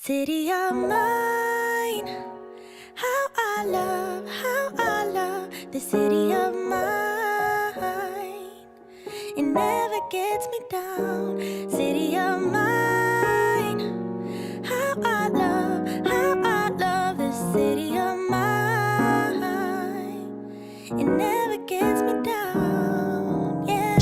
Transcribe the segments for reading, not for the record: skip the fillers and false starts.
City of mine, how I love the city of mine. It never gets me down. City of mine, how I love the city of mine. It never gets me down, yeah.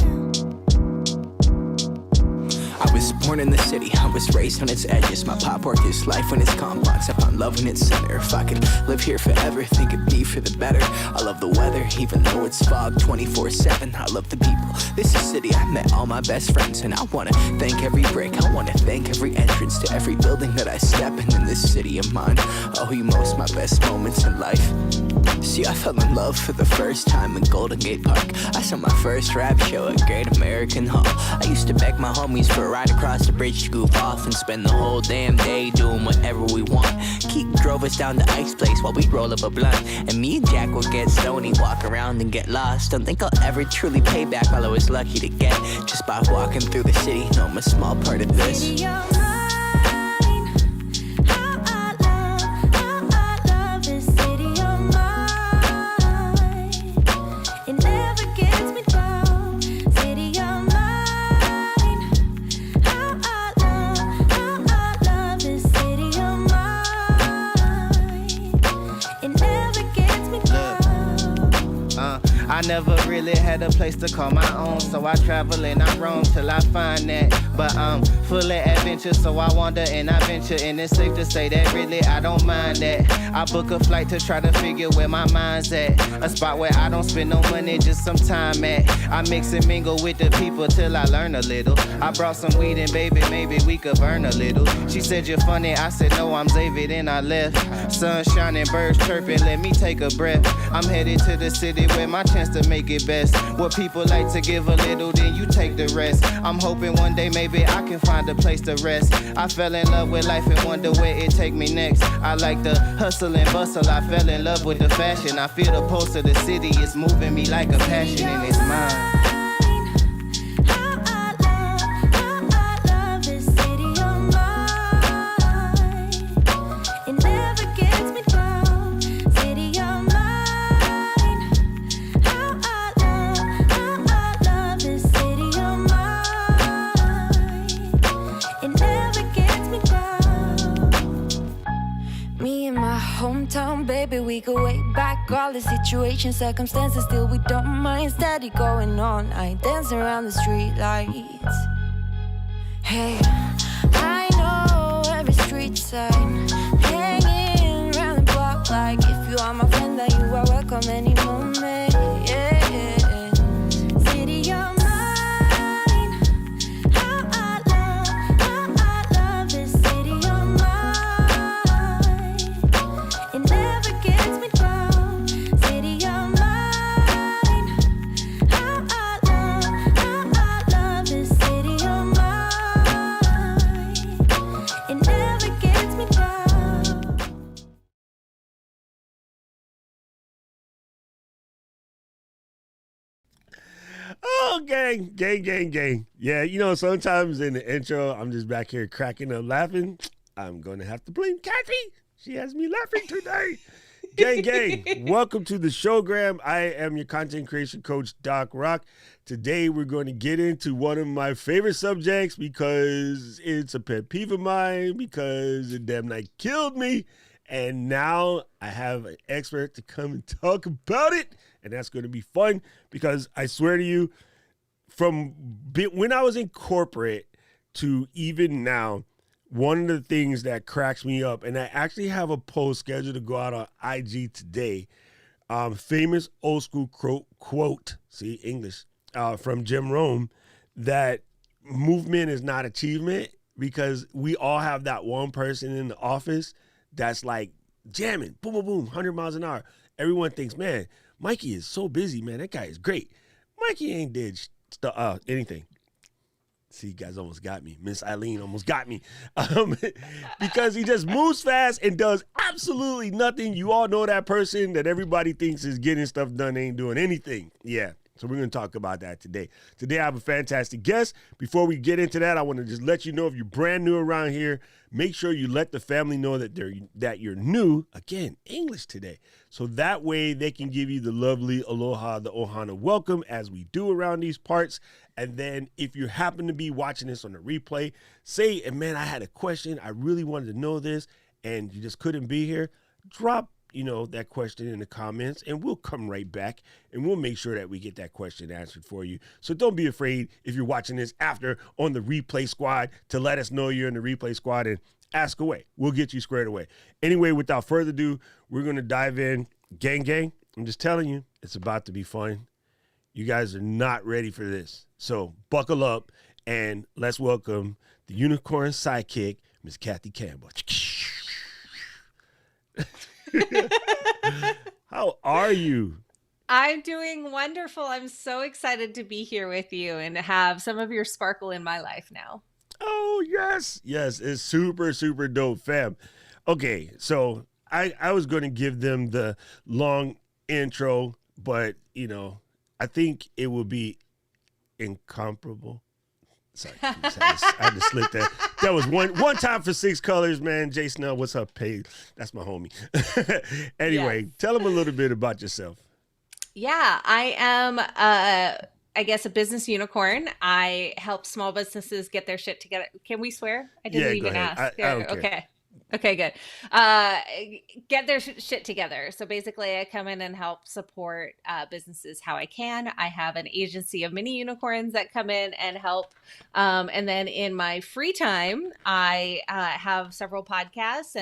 I was born in the city, I was raised on its edges. My pop worked his life when it's complex. I found love in its center. If I could live here forever, think it'd be for the better. I love the weather, even though it's fog 24/7. I love the people, this is city. I met all my best friends, and I wanna thank every brick. I wanna thank every entrance to every building that I step in this city of mine. I owe you most my best moments in life. See, I fell in love for the first time in Golden Gate Park. I saw my first rap show at Great American Hall. I used to beg my homies for a ride across the bridge to goof off and spend the whole damn day doing whatever we want. Keith drove us down to Ike's place while we'd roll up a blunt, and me and Jack would get stoney, walk around and get lost. Don't think I'll ever truly pay back all I was lucky to get just by walking through the city. No, I'm a small part of this. City of mine, how I love this city of mine. It never gets me down. City of mine, how I love this city of mine. It never gets me down. I never really had a place to call my own, so I travel and I roam till I find that. But I'm full of adventure, so I wander and I venture, and it's safe to say that really I don't mind that. I book a flight to try to figure where my mind's at, a spot where I don't spend no money, just some time at. I mix and mingle with the people till I learn a little. I brought some weed and baby, maybe we could burn a little. She said you're funny, I said no, I'm Xavier, then I left. Sun shining, birds chirping, let me take a breath. I'm headed to the city where my chance to make it best. What people like to give a little, then you take the rest. I'm hoping one day maybe I can find a place to rest. I fell in love with life and wonder where it take me next. I like the hustle and bustle, I fell in love with the fashion. I feel the pulse of the city, it's moving me like a passion, and it's mine. How I love this city of mine. It never gets me down. City of mine. How I love this city of mine. It never gets me down. Me and my hometown, baby, we go way back. All the situations, circumstances, still we don't mind. Steady going on, I dance around the street lights. Hey, I know every street sign, hanging around the block like if you are my friend, then you are welcome any moment. Yeah. City of mine, how I love this city of mine. It never gets me down. City of mine, how I love this city of mine. It never gets me down. Oh, gang. Yeah, you know, sometimes in the intro, I'm just back here cracking up laughing. I'm going to have to blame Kathy. She has me laughing today. Gang. Welcome to the showgram. I am your content creation coach, Doc Rock. Today, we're going to get into one of my favorite subjects because it's a pet peeve of mine, because the damn night killed me. And now I have an expert to come and talk about it. And that's going to be fun because I swear to you, from when I was in corporate to even now, one of the things that cracks me up, and I actually have a post scheduled to go out on IG today, famous old school quote, see, English, from Jim Rome, that movement is not achievement, because we all have that one person in the office that's like jamming, boom, boom, boom, 100 miles an hour. Everyone thinks, man, Mikey is so busy, man. That guy is great. Mikey ain't did anything. See, you guys almost got me. Miss Eileen almost got me. Because he just moves fast and does absolutely nothing. You all know that person that everybody thinks is getting stuff done, ain't doing anything. Yeah. So we're going to talk about that today. Today I have a fantastic guest. Before we get into that, I want to just let you know, if you're brand new around here, make sure you let the family know that you're new. Again, English today. So that way they can give you the lovely aloha, the ohana welcome, as we do around these parts. And then if you happen to be watching this on the replay, say, man, I had a question. I really wanted to know this, and you just couldn't be here. Drop that question in the comments, and we'll come right back and we'll make sure that we get that question answered for you. So don't be afraid, if you're watching this after on the replay squad, to let us know you're in the replay squad and ask away. We'll get you squared away. Anyway, without further ado, we're going to dive in. Gang, I'm just telling you, it's about to be fun. You guys are not ready for this. So buckle up and let's welcome the unicorn sidekick, Miss Kathy Campbell. How are you? I'm doing wonderful. I'm so excited to be here with you and have some of your sparkle in my life now. Oh, yes. Yes, it's super, super dope, fam. Okay, so I was going to give them the long intro, but, I think it would be incomparable. Sorry, I had to slip that. That was one time for 6 colors, man. Jay Snell, what's up, Paige? That's my homie. Anyway, Yes. Tell them a little bit about yourself. Yeah, I am, I guess, a business unicorn. I help small businesses get their shit together. Can we swear? I didn't Yeah, even go ahead. ask. I don't care. Okay. Okay, good. Get their shit together. So basically, I come in and help support businesses how I can. I have an agency of mini unicorns that come in and help. And then in my free time, I have several podcasts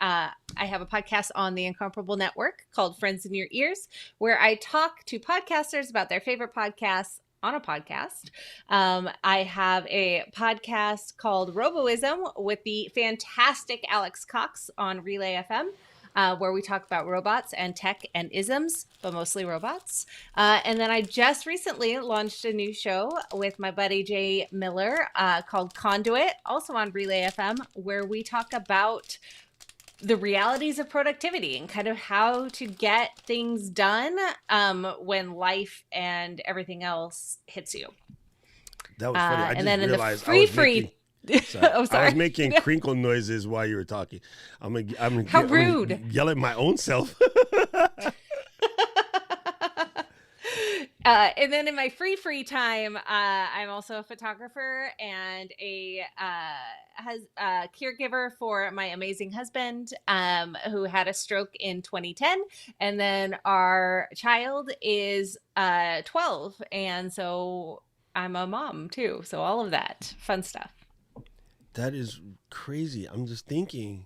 I have a podcast on the Incomparable Network called Friends in Your Ears, where I talk to podcasters about their favorite podcasts on a podcast. I have a podcast called Roboism with the fantastic Alex Cox on Relay FM, where we talk about robots and tech and isms, but mostly robots. And then I just recently launched a new show with my buddy Jay Miller called Conduit, also on Relay FM, where we talk about the realities of productivity and kind of how to get things done when life and everything else hits you. That was funny. I and just then in realized the I was free making, oh, sorry. I was making crinkle noises while you were talking. I'm How rude. I'm yell at my own self. And then in my free time, I'm also a photographer and a caregiver for my amazing husband, who had a stroke in 2010. And then our child is 12. And so I'm a mom too. So all of that fun stuff. That is crazy. I'm just thinking.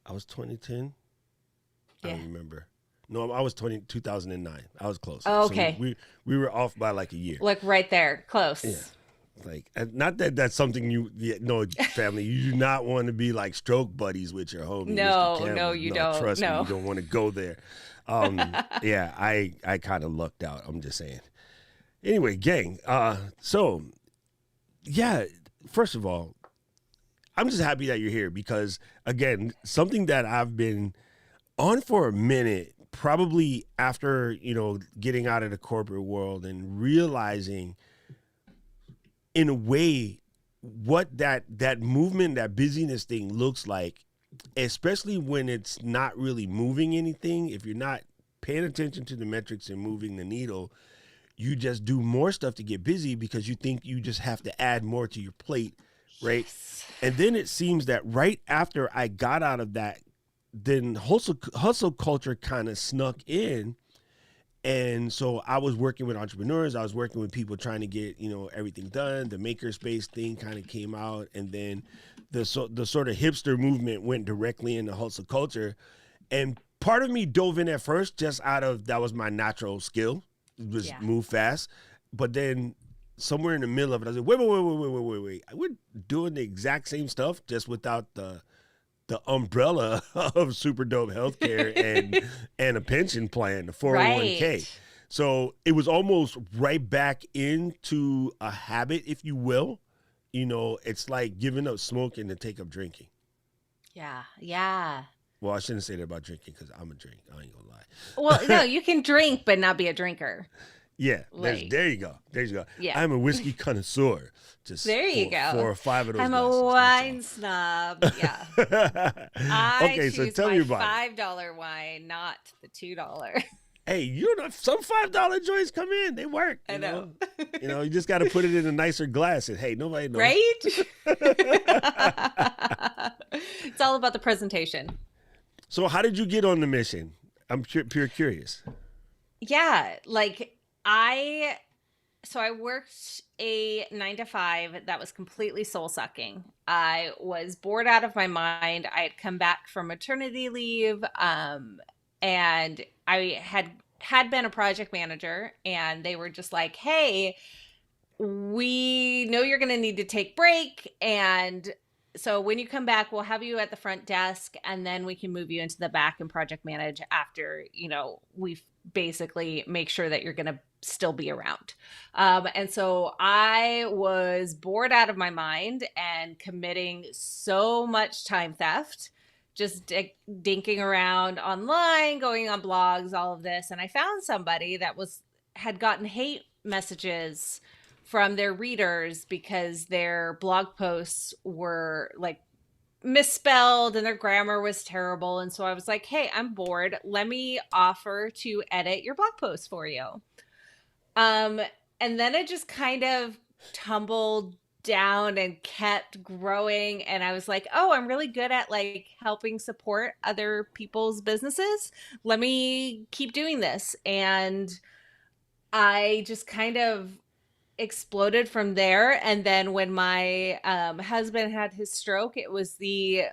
I was 2010. I don't remember. No, I was 2009. I was close. Oh, okay. So we were off by like a year. Like right there, close. Yeah. Like, not that that's something family, you do not want to be like stroke buddies with your homie. No, Mr. Campbell. no, you don't. Trust me, No. you don't want to go there. Yeah, I kind of lucked out. I'm just saying. Anyway, gang. So, yeah, first of all, I'm just happy that you're here because, again, something that I've been on for a minute, probably after, getting out of the corporate world and realizing in a way what that movement, that busyness thing looks like, especially when it's not really moving anything. If you're not paying attention to the metrics and moving the needle, you just do more stuff to get busy because you think you just have to add more to your plate, right? Yes. And then it seems that right after I got out of that, then hustle culture kind of snuck in. And so I was working with entrepreneurs. I was working with people trying to get, everything done. The makerspace thing kind of came out. And then the sort of hipster movement went directly into hustle culture. And part of me dove in at first just out of, that was my natural skill, was move fast. But then somewhere in the middle of it, I was like, wait. We're doing the exact same stuff, just without the umbrella of super dope healthcare and a pension plan, the 401k. Right. So it was almost right back into a habit, if you will. It's like giving up smoking to take up drinking. Yeah. Well, I shouldn't say that about drinking because I'm a drink. I ain't gonna lie. Well, no, you can drink but not be a drinker. Yeah, Like, there you go. There you go. Yeah. I'm a whiskey connoisseur. Just There you go. 4 or 5 of those. I'm glasses, a that's wine snob. Yeah. all. I Okay, so choose tell my me about it. $5 wine, not the $2. Hey, you know, some $5 joints come in. They work. I know. You just got to put it in a nicer glass. And hey, nobody knows. Right? It's all about the presentation. So how did you get on the mission? I'm pure curious. Yeah, like I worked a 9 to 5 that was completely soul sucking. I was bored out of my mind. I had come back from maternity leave, and I had been a project manager, and they were just like, "Hey, we know you're going to need to take break, and so when you come back, we'll have you at the front desk, and then we can move you into the back and project manage after, we basically make sure that you're going to still be around." And so I was bored out of my mind and committing so much time theft, just dinking around online, going on blogs, all of this. And I found somebody that had gotten hate messages from their readers because their blog posts were like misspelled and their grammar was terrible. And so I was like, "Hey, I'm bored. Let me offer to edit your blog post for you." And then it just kind of tumbled down and kept growing. And I was like, "Oh, I'm really good at like helping support other people's businesses. Let me keep doing this." And I just kind of exploded from there. And then when my husband had his stroke, it was the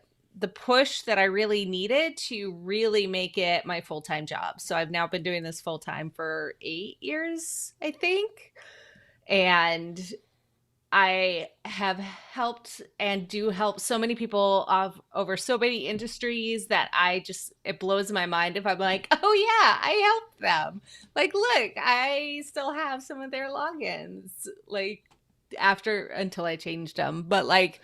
push that I really needed to really make it my full-time job. So I've now been doing this full-time for 8 years, I think. And I have helped and do help so many people over so many industries that it blows my mind if I'm like, "Oh yeah, I helped them. Like, look, I still have some of their logins, like until I changed them." But like,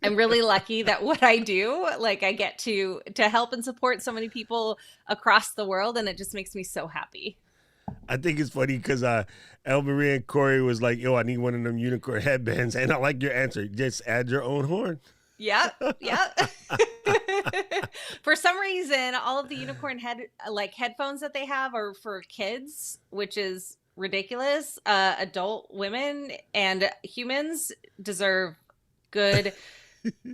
I'm really lucky that what I do, like I get to help and support so many people across the world. And it just makes me so happy. I think it's funny because El Marie and Corey was like, "Yo, I need one of them unicorn headbands." And I like your answer. Just add your own horn. Yeah. For some reason, all of the unicorn headphones that they have are for kids, which is ridiculous. Adult women and humans deserve good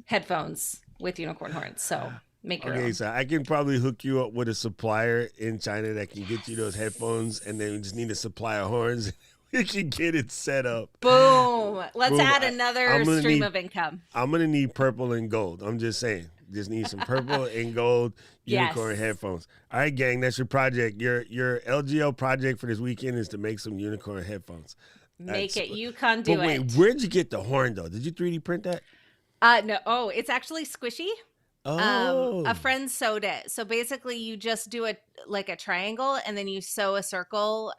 headphones with unicorn horns. So make your own. So I can probably hook you up with a supplier in China that can get you those headphones, and then we just need a supply of horns. We can get it set up. Boom. Let's Boom. add another stream of income. I'm going to need purple and gold. I'm just saying. Just need some purple and gold unicorn headphones. All right, gang, that's your project. Your LGL project for this weekend is to make some unicorn headphones. Make it. Yukon do it. But wait, where'd you get the horn, though? Did you 3D print that? No. Oh, it's actually squishy. Oh. A friend sewed it. So basically you just do a triangle and then you sew a circle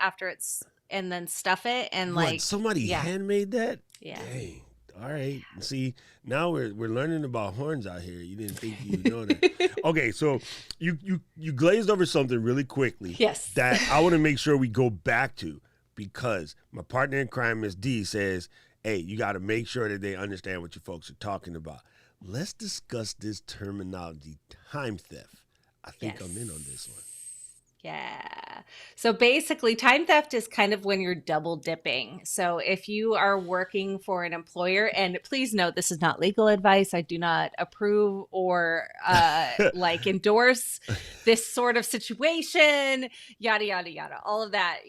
and then stuff it and somebody handmade that? Yeah. Dang. All right. See, now we're learning about horns out here. You didn't think you would know that. Okay, so you glazed over something really quickly. Yes. That I want to make sure we go back to, because my partner in crime, Miss D, says, "Hey, you got to make sure that they understand what you folks are talking about." Let's discuss this terminology, time theft. I think I'm in on this one. Yeah. So basically, time theft is kind of when you're double dipping. So if you are working for an employer, and please note, this is not legal advice. I do not approve or endorse this sort of situation, yada, yada, yada. All of that,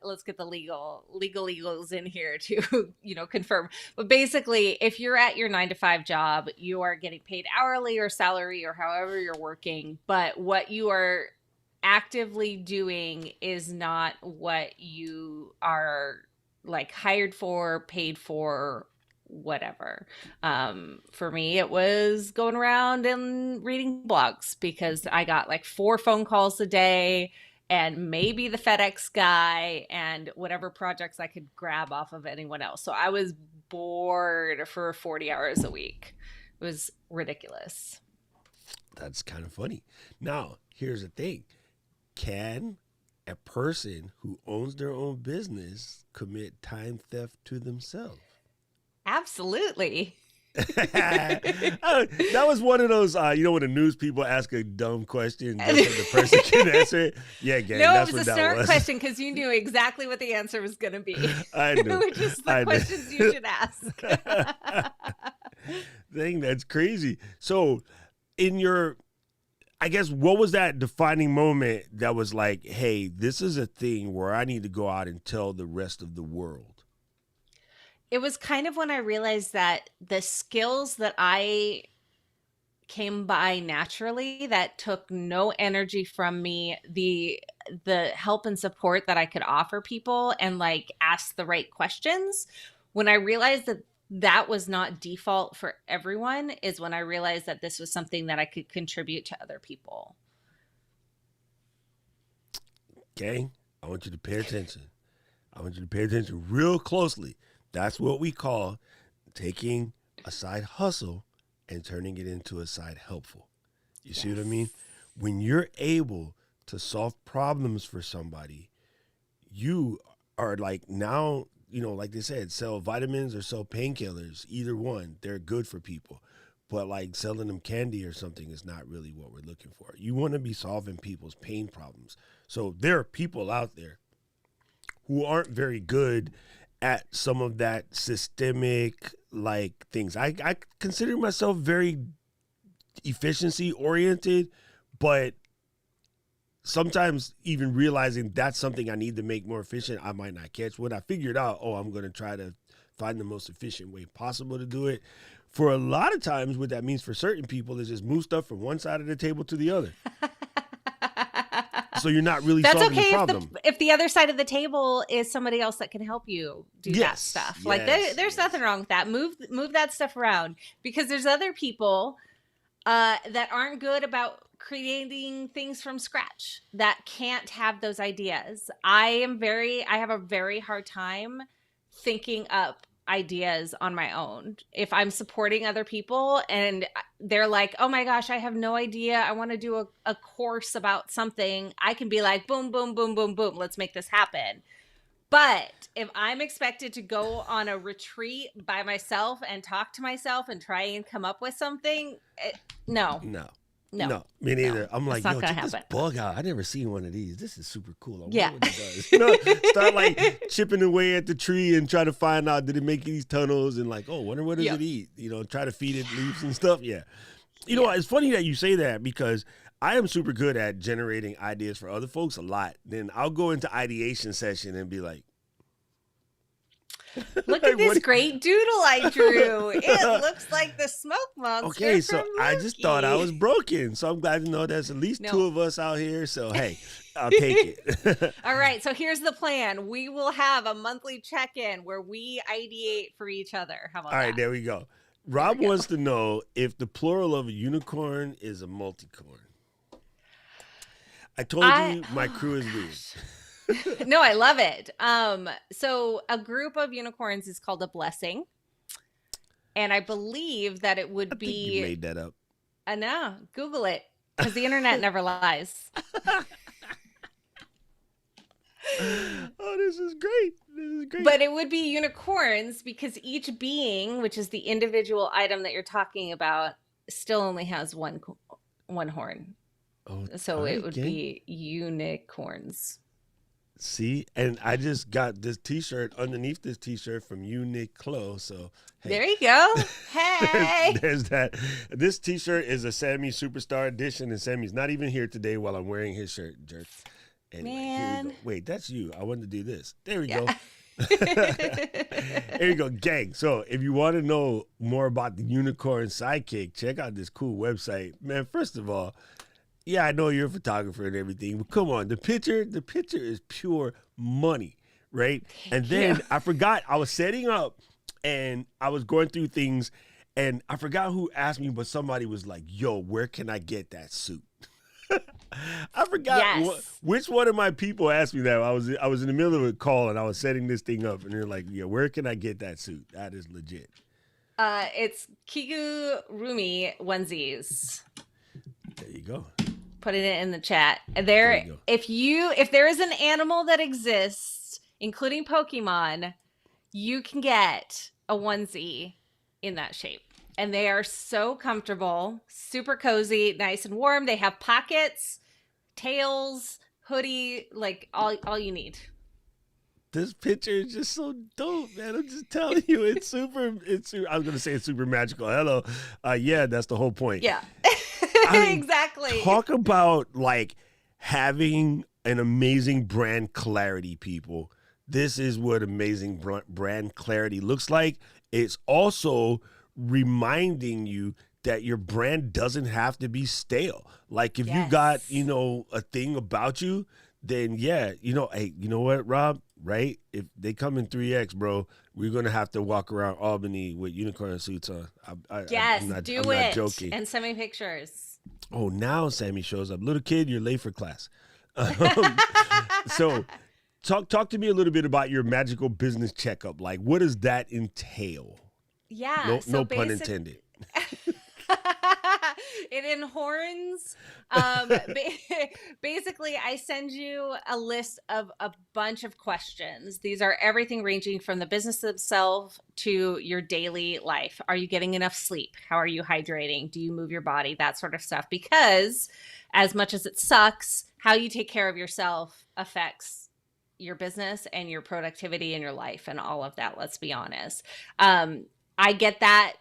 let's get the legals in here to, confirm. But basically, if you're at your 9 to 5 job, you are getting paid hourly or salary or however you're working. But what you are actively doing is not what you are hired for, paid for, whatever. For me, it was going around and reading blogs because I got 4 phone calls a day and maybe the FedEx guy and whatever projects I could grab off of anyone else. So I was bored for 40 hours a week. It was ridiculous. That's kind of funny. Now, here's the thing. Can a person who owns their own business commit time theft to themselves? Absolutely. That was one of those, when the news people ask a dumb question just so the person can answer it. Yeah, gang, No, that's it was what a that smart was. question because you knew exactly what the answer was going to be. I knew. Which is the questions you should ask. Dang, that's crazy. So, I guess, what was that defining moment that was like, hey, this is a thing where I need to go out and tell the rest of the world? It was kind of when I realized that the skills that I came by naturally that took no energy from me, the help and support that I could offer people and like ask the right questions, when I realized that that was not default for everyone, is when I realized that this was something that I could contribute to other people. Gang, I want you to pay attention. I want you to pay attention real closely. That's what we call taking a side hustle and turning it into a side helpful. You see what I mean? When you're able to solve problems for somebody, you are like now, like they said, sell vitamins or sell painkillers, either one, they're good for people. But like selling them candy or something is not really what we're looking for. You want to be solving people's pain problems. So there are people out there who aren't very good at some of that systemic like things. I consider myself very efficiency oriented, but sometimes even realizing that's something I need to make more efficient, I might not catch. When I figured out, I'm going to try to find the most efficient way possible to do it. For a lot of times, what that means for certain people is just move stuff from one side of the table to the other. So you're not really solving the problem. If the other side of the table is somebody else that can help you do that stuff. Like there's nothing wrong with that. Move that stuff around, because there's other people that aren't good about creating things from scratch, that can't have those ideas. I have a very hard time thinking up ideas on my own. If I'm supporting other people and they're like, oh my gosh, I have no idea, I want to do a course about something, I can be like, boom, boom, boom, boom, boom, let's make this happen. But if I'm expected to go on a retreat by myself and talk to myself and try and come up with something, no, me neither. I'm like, yo, check this bug out. I never seen one of these. This is super cool. I wonder what it does. Start like chipping away at the tree and try to find out, did it make these tunnels? And like, wonder what does it eat? Try to feed it leaves and stuff. Yeah. You know, it's funny that you say that, because I am super good at generating ideas for other folks a lot. Then I'll go into ideation session and be like, look at this great doodle I drew. It looks like the smoke monster. Okay, so I just thought I was broken. So I'm glad to know there's at least two of us out here. So, hey, I'll take it. All right, so here's the plan. We will have a monthly check-in where we ideate for each other. How about that? All right, there we go. Rob wants to know if the plural of a unicorn is a multicorn. I told you my crew is weird. No, I love it. So a group of unicorns is called a blessing. And I believe that it would be... You made that up. No, Google it, because the internet never lies. Oh, this is great. But it would be unicorns, because each being, which is the individual item that you're talking about, still only has one horn. Oh, so it would be unicorns. See, and I just got this T-shirt underneath this T-shirt from Uniqlo. So hey. There you go. Hey, there's that. This T-shirt is a Sammy Superstar edition, and Sammy's not even here today while I'm wearing his shirt, jerk. Anyway, here we go. Wait, that's you. I wanted to do this. There we go. There you go, gang. So if you want to know more about the unicorn sidekick, check out this cool website. Man, first of all, yeah, I know you're a photographer and everything, but come on, the picture is pure money, right? And then I forgot, I was setting up and I was going through things and I forgot who asked me, but somebody was like, yo, where can I get that suit? I forgot which one of my people asked me that. I was in the middle of a call and I was setting this thing up and they're like, yeah, where can I get that suit? That is legit. It's Kigurumi onesies. you go. Putting it in the chat. There you go. If there is an animal that exists, including Pokemon, you can get a onesie in that shape. And they are so comfortable, super cozy, nice and warm. They have pockets, tails, hoodie, like all you need. This picture is just so dope, man. I'm just telling you, it's super. I was gonna say it's super magical. Hello, yeah, that's the whole point. Yeah, I mean, exactly. Talk about like having an amazing brand clarity, people. This is what amazing brand clarity looks like. It's also reminding you that your brand doesn't have to be stale. Like if you got, a thing about you, then yeah, hey, you know what, Rob? Right? If they come in 3X, bro, we're going to have to walk around Albany with unicorn suits on. I'm not joking. And send me pictures. Oh, now Sammy shows up. Little kid, you're late for class. So talk to me a little bit about your magical business checkup. Like, what does that entail? Yeah. No pun intended. It enhorns. Basically, I send you a list of a bunch of questions. These are everything ranging from the business itself to your daily life. Are you getting enough sleep? How are you hydrating? Do you move your body? That sort of stuff. Because as much as it sucks, how you take care of yourself affects your business and your productivity in your life and all of that. Let's be honest. I get that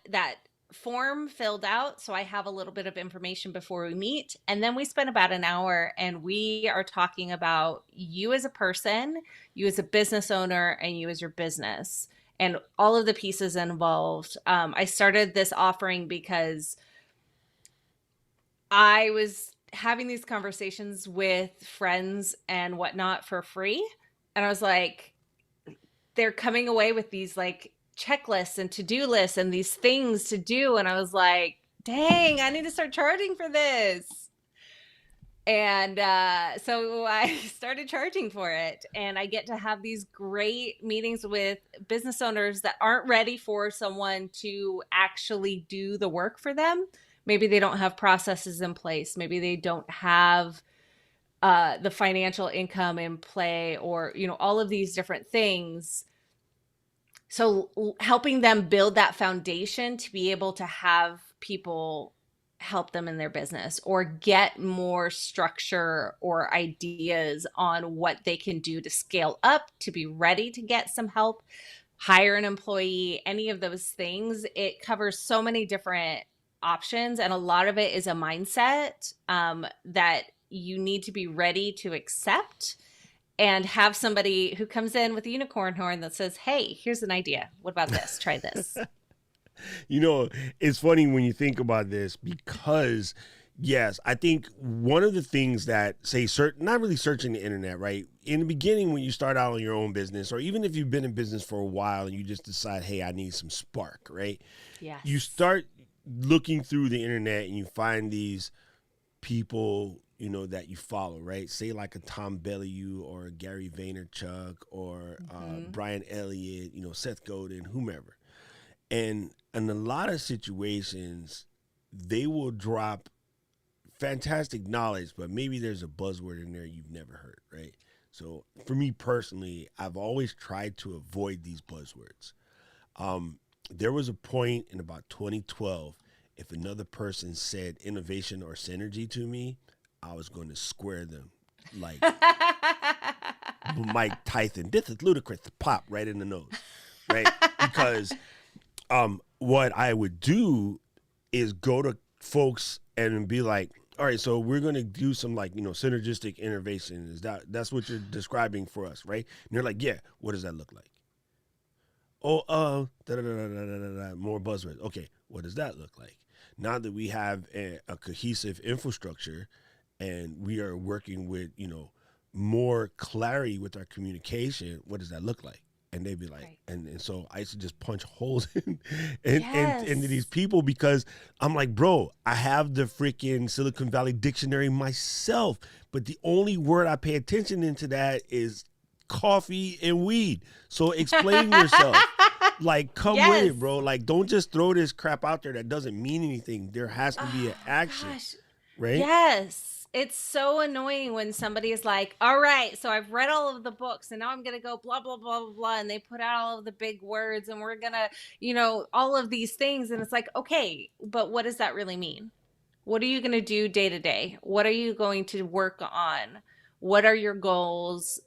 form filled out, so I have a little bit of information before we meet, and then we spend about an hour and we are talking about you as a person, you as a business owner, and you as your business and all of the pieces involved. I started this offering because I was having these conversations with friends and whatnot for free, and I was like, they're coming away with these like checklists and to-do lists and these things to do. And I was like, dang, I need to start charging for this. And so I started charging for it. And I get to have these great meetings with business owners that aren't ready for someone to actually do the work for them. Maybe they don't have processes in place. Maybe they don't have the financial income in play, or, all of these different things. So helping them build that foundation to be able to have people help them in their business or get more structure or ideas on what they can do to scale up, to be ready to get some help, hire an employee, any of those things. It covers so many different options. And a lot of it is a mindset that you need to be ready to accept. And have somebody who comes in with a unicorn horn that says, hey, here's an idea. What about this? Try this. It's funny when you think about this because, yes, I think one of the things that, not really searching the internet, right? In the beginning, when you start out on your own business, or even if you've been in business for a while and you just decide, hey, I need some spark, right? Yeah. You start looking through the internet and you find these people that you follow, right? Say like a Tom Bellew or a Gary Vaynerchuk or Brian Elliott, Seth Godin, whomever. And in a lot of situations, they will drop fantastic knowledge, but maybe there's a buzzword in there you've never heard, right? So for me personally, I've always tried to avoid these buzzwords. There was a point in about 2012, if another person said innovation or synergy to me, I was going to square them like Mike Tyson. This is ludicrous. Pop right in the nose, right? Because what I would do is go to folks and be like, all right, so we're going to do some synergistic innovation. That's what you're describing for us, right? And they're like, yeah, what does that look like? Oh, more buzzwords. Okay, what does that look like? Now that we have a cohesive infrastructure and we are working with, more clarity with our communication, what does that look like? And they'd be like, right. and so I used to just punch holes into these people because I'm like, bro, I have the freaking Silicon Valley dictionary myself, but the only word I pay attention into that is coffee and weed. So explain yourself. Like, come with it, bro. Like, don't just throw this crap out there that doesn't mean anything. There has to be an action. Gosh. right? Yes. It's so annoying when somebody is like, all right, so I've read all of the books and now I'm going to go blah, blah, blah, blah, blah. And they put out all of the big words and we're going to, all of these things. And it's like, okay, but what does that really mean? What are you going to do day to day? What are you going to work on? What are your goals?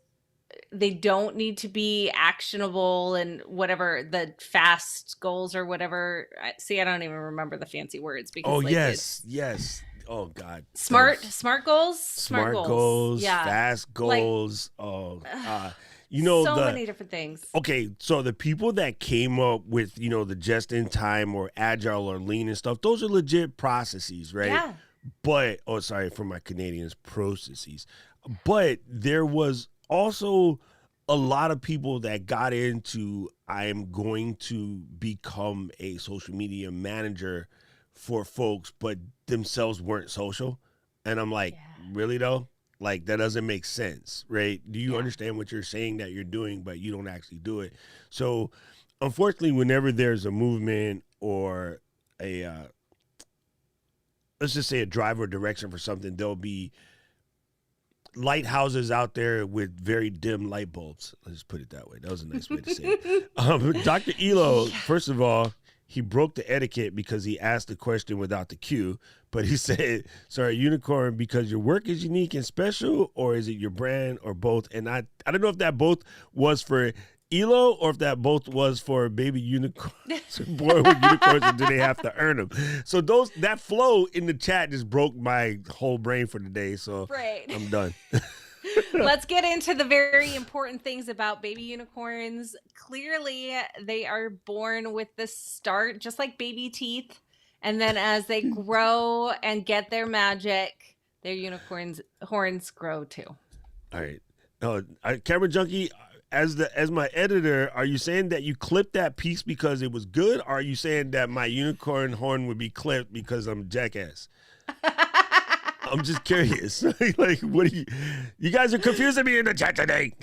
They don't need to be actionable and whatever the fast goals or whatever. See, I don't even remember the fancy words because Oh, like yes. Oh God. smart goals, Smart goals, yeah, fast like goals. so many different things. Okay, so the people that came up with, the just in time or agile or lean and stuff, those are legit processes, right? Yeah. But, sorry for my Canadians, processes. But there was also a lot of people that got into, I am going to become a social media manager for folks, but themselves weren't social. And I'm like, really though? Like, that doesn't make sense, right? Do you understand what you're saying that you're doing, but you don't actually do it? So, unfortunately, whenever there's a movement or let's just say a drive or direction for something, there'll be lighthouses out there with very dim light bulbs. Let's put it that way. That was a nice way to say it. Dr. Elo, first of all, he broke the etiquette because he asked the question without the cue, but he said, sorry, unicorn, because your work is unique and special, or is it your brand, or both? And I don't know if that both was for Elo or if that both was for baby unicorns born with unicorns, and do they have to earn them? So that flow in the chat just broke my whole brain for the day. So I'm done. Let's get into the very important things about baby unicorns. Clearly, they are born with the start, just like baby teeth. And then as they grow and get their magic, their unicorns' horns grow too. All right. Camera Junkie, as my editor, are you saying that you clipped that piece because it was good? Or are you saying that my unicorn horn would be clipped because I'm a jackass? I'm just curious. Like, what do you guys are confusing me in the chat today.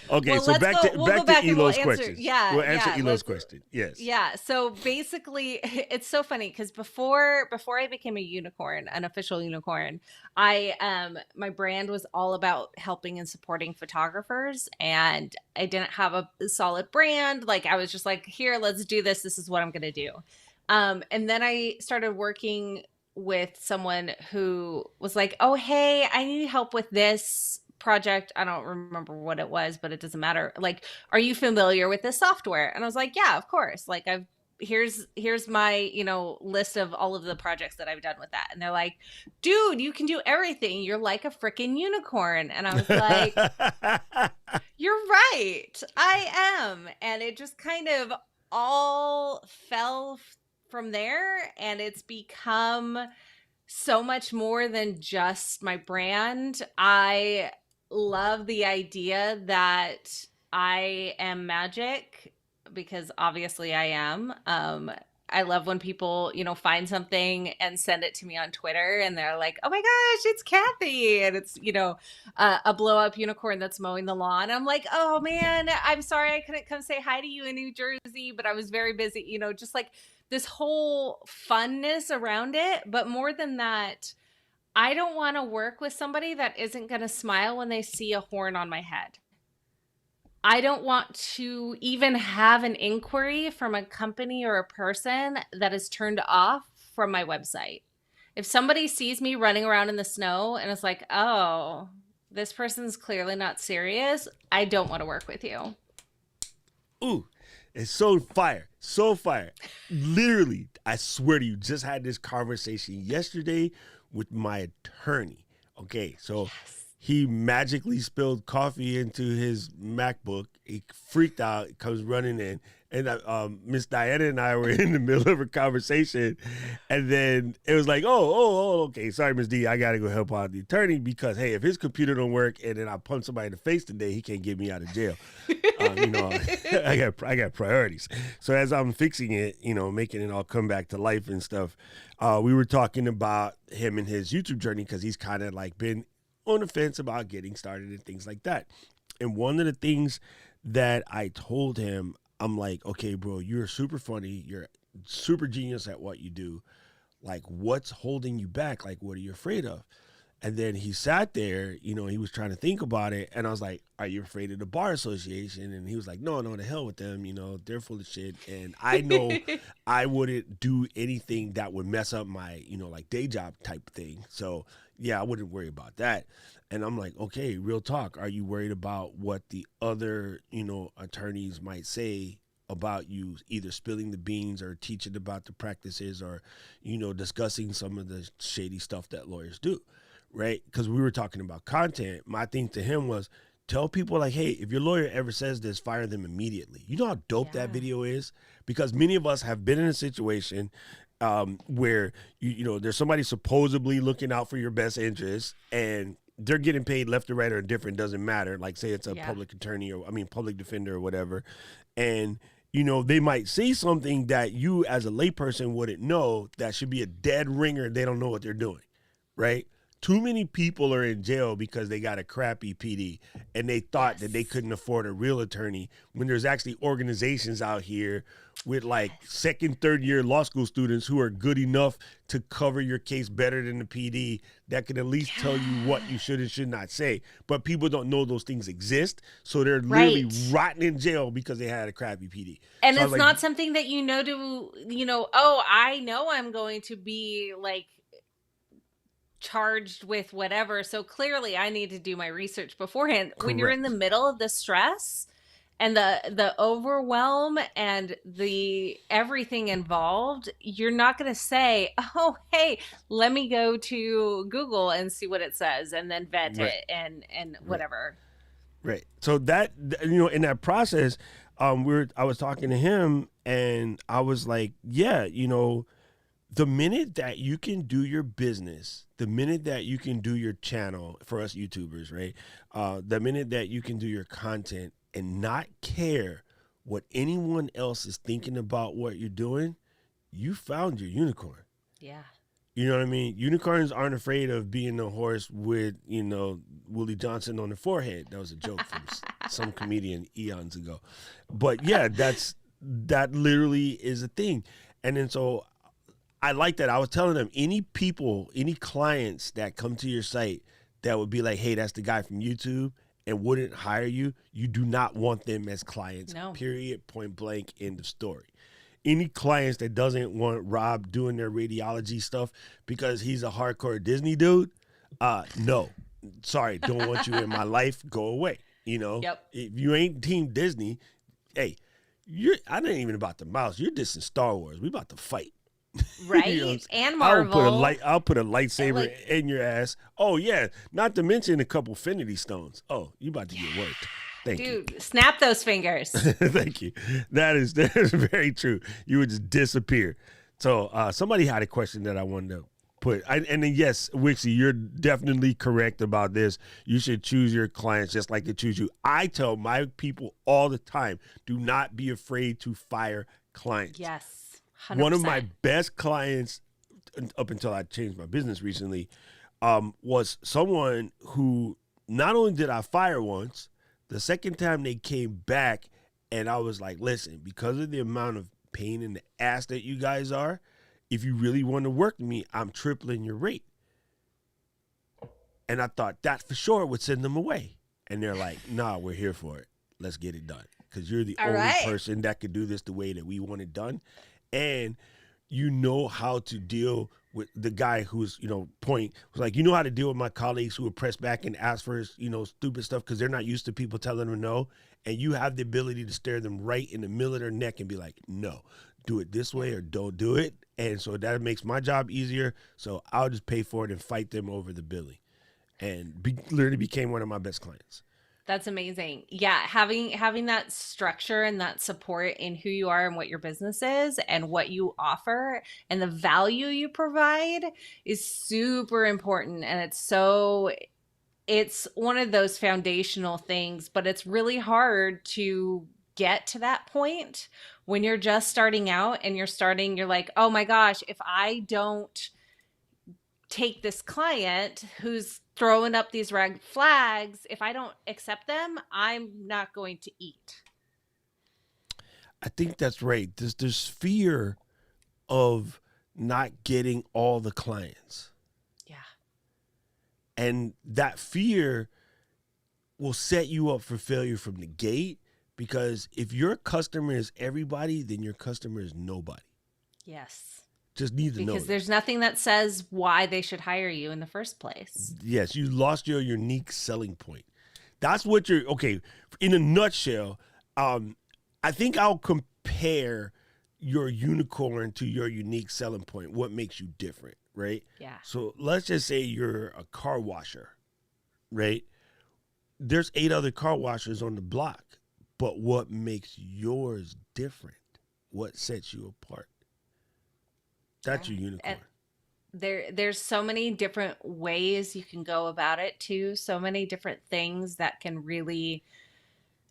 Okay, well, so back to Elo's question. Yeah, we'll answer Elo's question. Yes. Yeah. So basically, it's so funny because before I became a unicorn, an official unicorn, my brand was all about helping and supporting photographers, and I didn't have a solid brand. Like, I was just like, here, let's do this. This is what I'm gonna do. And then I started working with someone who was like, oh, hey, I need help with this project. I don't remember what it was, but it doesn't matter. Like, are you familiar with this software? And I was like, yeah, of course. Like, here's my, list of all of the projects that I've done with that. And they're like, dude, you can do everything. You're like a freaking unicorn. And I was like, you're right. I am. And it just kind of all fell from there, and it's become so much more than just my brand. I love the idea that I am magic, because obviously I am. I love when people, find something and send it to me on Twitter and they're like, oh my gosh, it's Kathy. And it's, a blow up unicorn that's mowing the lawn. I'm like, oh man, I'm sorry I couldn't come say hi to you in New Jersey, but I was very busy, just like this whole funness around it. But more than that, I don't want to work with somebody that isn't going to smile when they see a horn on my head. I don't want to even have an inquiry from a company or a person that is turned off from my website. If somebody sees me running around in the snow and it's like, oh, this person's clearly not serious, I don't want to work with you. Ooh, it's so fire. So fire. Literally, I swear to you, just had this conversation yesterday with my attorney. Okay, so he magically spilled coffee into his MacBook. He freaked out, comes running in. And Miss Diana and I were in the middle of a conversation. And then it was like, okay, sorry, Miss D, I got to go help out the attorney because, hey, if his computer don't work and then I punch somebody in the face today, he can't get me out of jail. I got priorities. So as I'm fixing it, making it all come back to life and stuff, we were talking about him and his YouTube journey because he's kind of like been on the fence about getting started and things like that. And one of the things that I told him, I'm like, okay, bro, you're super funny. You're super genius at what you do. Like, what's holding you back? Like, what are you afraid of? And then he sat there, you know, he was trying to think about it. And I was like, are you afraid of the bar association? And he was like, no, to hell with them. You know, they're full of shit. And I know I wouldn't do anything that would mess up my, you know, like day job type thing. So yeah, I wouldn't worry about that. And I'm like, okay, real talk. Are you worried about what the other, you know, attorneys might say about you, either spilling the beans or teaching about the practices, or, you know, discussing some of the shady stuff that lawyers do? Right? Because we were talking about content. My thing to him was, tell people like, hey, if your lawyer ever says this, fire them immediately. You know how dope that video is? Because many of us have been in a situation where, you know, there's somebody supposedly looking out for your best interests, and they're getting paid left or right or different, doesn't matter. Like, say it's a public attorney, or public defender or whatever. And, you know, they might say something that you as a layperson wouldn't know, that should be a dead ringer. They don't know what they're doing, right? Too many people are in jail because they got a crappy PD, and they thought that they couldn't afford a real attorney, when there's actually organizations out here with like second, third year law school students who are good enough to cover your case better than the PD, that can at least tell you what you should and should not say. But people don't know those things exist, so they're literally rotting in jail because they had a crappy PD. And so it's not something that you know oh, I know I'm going to be like charged with whatever, so clearly I need to do my research beforehand. Correct. When you're in the middle of the stress and the overwhelm and the everything involved, you're not going to say, oh, hey, let me go to Google and see what it says and then vet it and whatever. Right. So that, you know, in that process, I was talking to him, and I was like, yeah, you know, the minute that you can do your business, the minute that you can do your channel, for us YouTubers, right? The minute that you can do your content and not care what anyone else is thinking about what you're doing, you found your unicorn. Yeah. You know what I mean? Unicorns aren't afraid of being a horse with, you know, Willie Johnson on the forehead. That was a joke from some comedian eons ago. But yeah, that literally is a thing. And then so I like that. I was telling them, any clients that come to your site that would be like, hey, that's the guy from YouTube, and wouldn't hire you, you do not want them as clients. No. Period, point blank, end of story. Any clients that doesn't want Rob doing their radiology stuff because he's a hardcore Disney dude, no. Sorry, don't want you in my life. Go away. You know? Yep. If you ain't Team Disney, hey, I ain't even about the mouse. You're dissing Star Wars. We about to fight. Right. You know, and Marvel. I'll put a lightsaber in your ass. Oh yeah, not to mention a couple Infinity Stones. Oh, you about to get worked. Thank you. Dude, snap those fingers. Thank you. That is very true. You would just disappear. So somebody had a question that I wanted to put. And then yes, Wixie, you're definitely correct about this. You should choose your clients just like they choose you. I tell my people all the time, do not be afraid to fire clients. Yes. 100%. One of my best clients, up until I changed my business recently, was someone who not only did I fire once, the second time they came back, and I was like, listen, because of the amount of pain in the ass that you guys are, if you really want to work with me, I'm tripling your rate. And I thought that for sure would send them away. And they're like, nah, we're here for it. Let's get it done. Because you're the only person that could do this the way that we want it done. And you know how to deal with the guy who's, you know, was like, you know how to deal with my colleagues who will press back and ask for, you know, stupid stuff because they're not used to people telling them no. And you have the ability to stare them right in the middle of their neck and be like, no, do it this way or don't do it. And so that makes my job easier. So I'll just pay for it and fight them over the billing. And literally became one of my best clients. That's amazing. Yeah, having that structure and that support in who you are and what your business is and what you offer and the value you provide is super important. And it's one of those foundational things, but it's really hard to get to that point when you're just starting out and you're like, oh my gosh, if I don't take this client who's throwing up these red flags, if I don't accept them, I'm not going to eat. I think that's right. There's fear of not getting all the clients. Yeah. And that fear will set you up for failure from the gate, because if your customer is everybody, then your customer is nobody. Yes. Just need to know. Because there's nothing that says why they should hire you in the first place. Yes, you lost your unique selling point. That's what you're, okay, in a nutshell, I think I'll compare your unicorn to your unique selling point. What makes you different, right? Yeah. So let's just say you're a car washer, right? There's 8 other car washers on the block, but what makes yours different? What sets you apart? That's your unicorn. There's so many different ways you can go about it too. So many different things that can really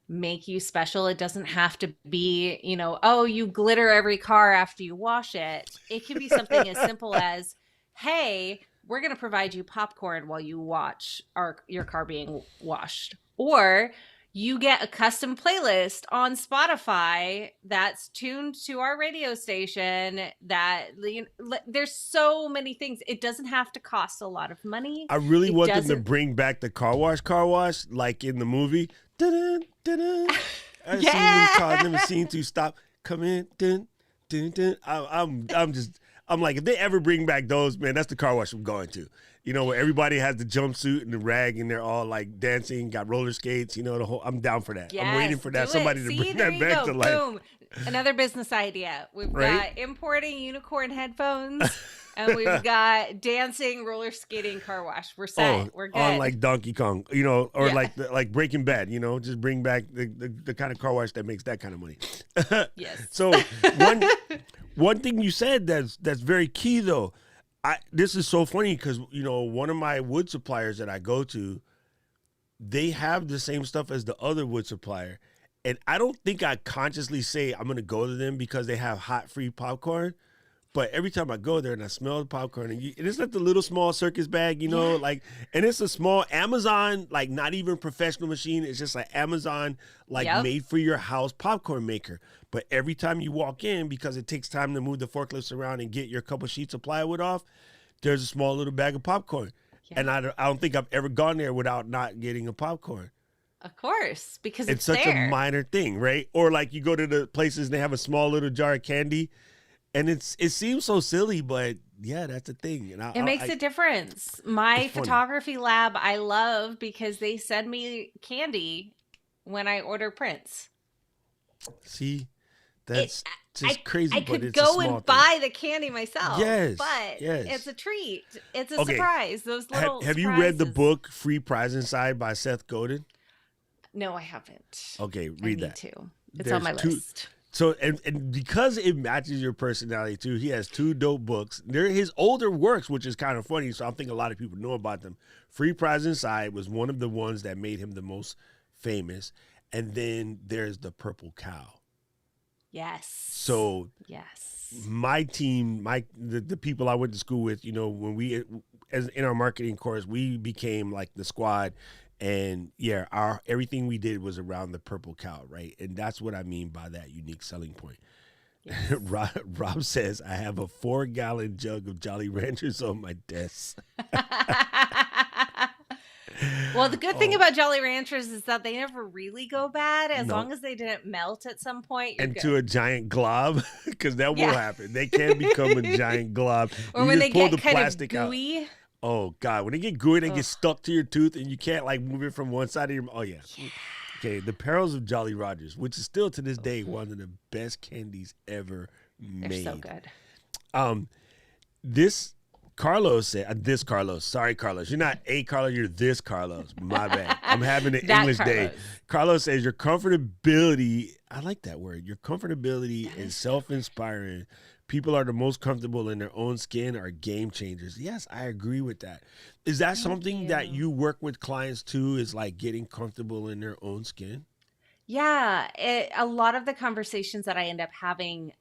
make you special. It doesn't have to be, oh, you glitter every car after you wash it. It can be something as simple as, hey, we're going to provide you popcorn while you watch your car being washed. Or you get a custom playlist on Spotify that's tuned to our radio station. There's so many things. It doesn't have to cost a lot of money. I really want them to bring back the car wash, like in the movie. Dun, dun, dun. I've seen them cars, never seen to stop. Come in, dun, dun, dun. I'm like, if they ever bring back those, man, that's the car wash I'm going to. Where everybody has the jumpsuit and the rag and they're all like dancing, got roller skates, the whole, I'm down for that. Yes, I'm waiting for that. Somebody to bring that back to life. Boom. Another business idea. We've got importing unicorn headphones and we've got dancing roller skating car wash. We're set. We're good. On like Donkey Kong, or like Breaking Bad, just bring back the kind of car wash that makes that kind of money. Yes. So one thing you said that's very key though. This is so funny because, one of my wood suppliers that I go to, they have the same stuff as the other wood supplier. And I don't think I consciously say I'm going to go to them because they have hot free popcorn. But every time I go there and I smell the popcorn, and it's like the little small circus bag, and it's a small Amazon, like not even professional machine. It's just like Amazon, made for your house popcorn maker. But every time you walk in, because it takes time to move the forklifts around and get your couple sheets of plywood off, there's a small little bag of popcorn. Yeah. And I don't think I've ever gone there without not getting a popcorn. Of course, because it's such a minor thing, right? Or like you go to the places and they have a small little jar of candy. And it seems so silly, but yeah, that's a thing. And it makes a difference. My photography lab, I love because they send me candy when I order prints. See, that's just crazy. I could go and buy the candy myself. Yes, but yes. It's a treat. It's a surprise. Those little have you read the book Free Prize Inside by Seth Godin? No, I haven't. Okay, read that. It's on my list. So, and because it matches your personality too, he has 2 dope books. They're his older works, which is kind of funny. So I think a lot of people know about them. Free Prize Inside was one of the ones that made him the most famous. And then there's The Purple Cow. Yes. So my team, the people I went to school with, when we, as in our marketing course, we became like the squad. And everything we did was around the Purple Cow, right? And that's what I mean by that unique selling point. Yes. Rob says, I have a 4-gallon jug of Jolly Ranchers on my desk. Well, the good thing about Jolly Ranchers is that they never really go bad as long as they didn't melt at some point. Into a giant glob, because that will happen. They can become a giant glob. Or when they get kind of gooey. Oh, God. When they get gooey, they get stuck to your tooth and you can't move it from one side of your... Oh, yeah. Okay, the perils of Jolly Rogers, which is still to this day one of the best candies ever made. They're so good. This Carlos said... this Carlos. Sorry, Carlos. You're not a Carlos. You're this Carlos. My bad. I'm having an English day. Carlos says, your comfortability... I like that word. Your comfortability is self-inspiring. People are the most comfortable in their own skin are game changers. Yes, I agree with that. Is that something that you work with clients too, is like getting comfortable in their own skin? Yeah, a lot of the conversations that I end up having,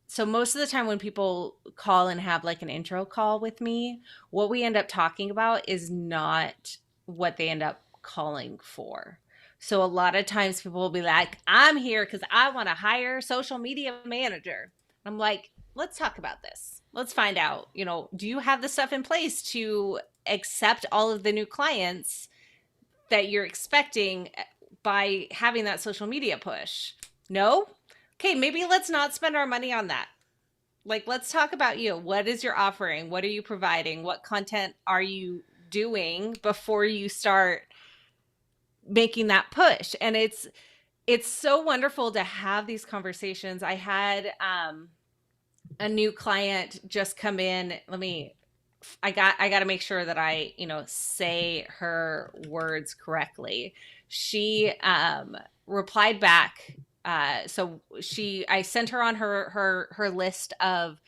so most of the time when people call and have like an intro call with me, what we end up talking about is not what they end up calling for. So a lot of times people will be like, I'm here because I want to hire a social media manager. I'm like, let's talk about this. let's find out, do you have the stuff in place to accept all of the new clients that you're expecting by having that social media push? No? Okay, maybe let's not spend our money on that. Like, let's talk about you. What is your offering? What are you providing? What content are you doing before you start making that push? And it's so wonderful to have these conversations. I had a new client just come in. I got to make sure that I, say her words correctly. She replied back. So I sent her on her list of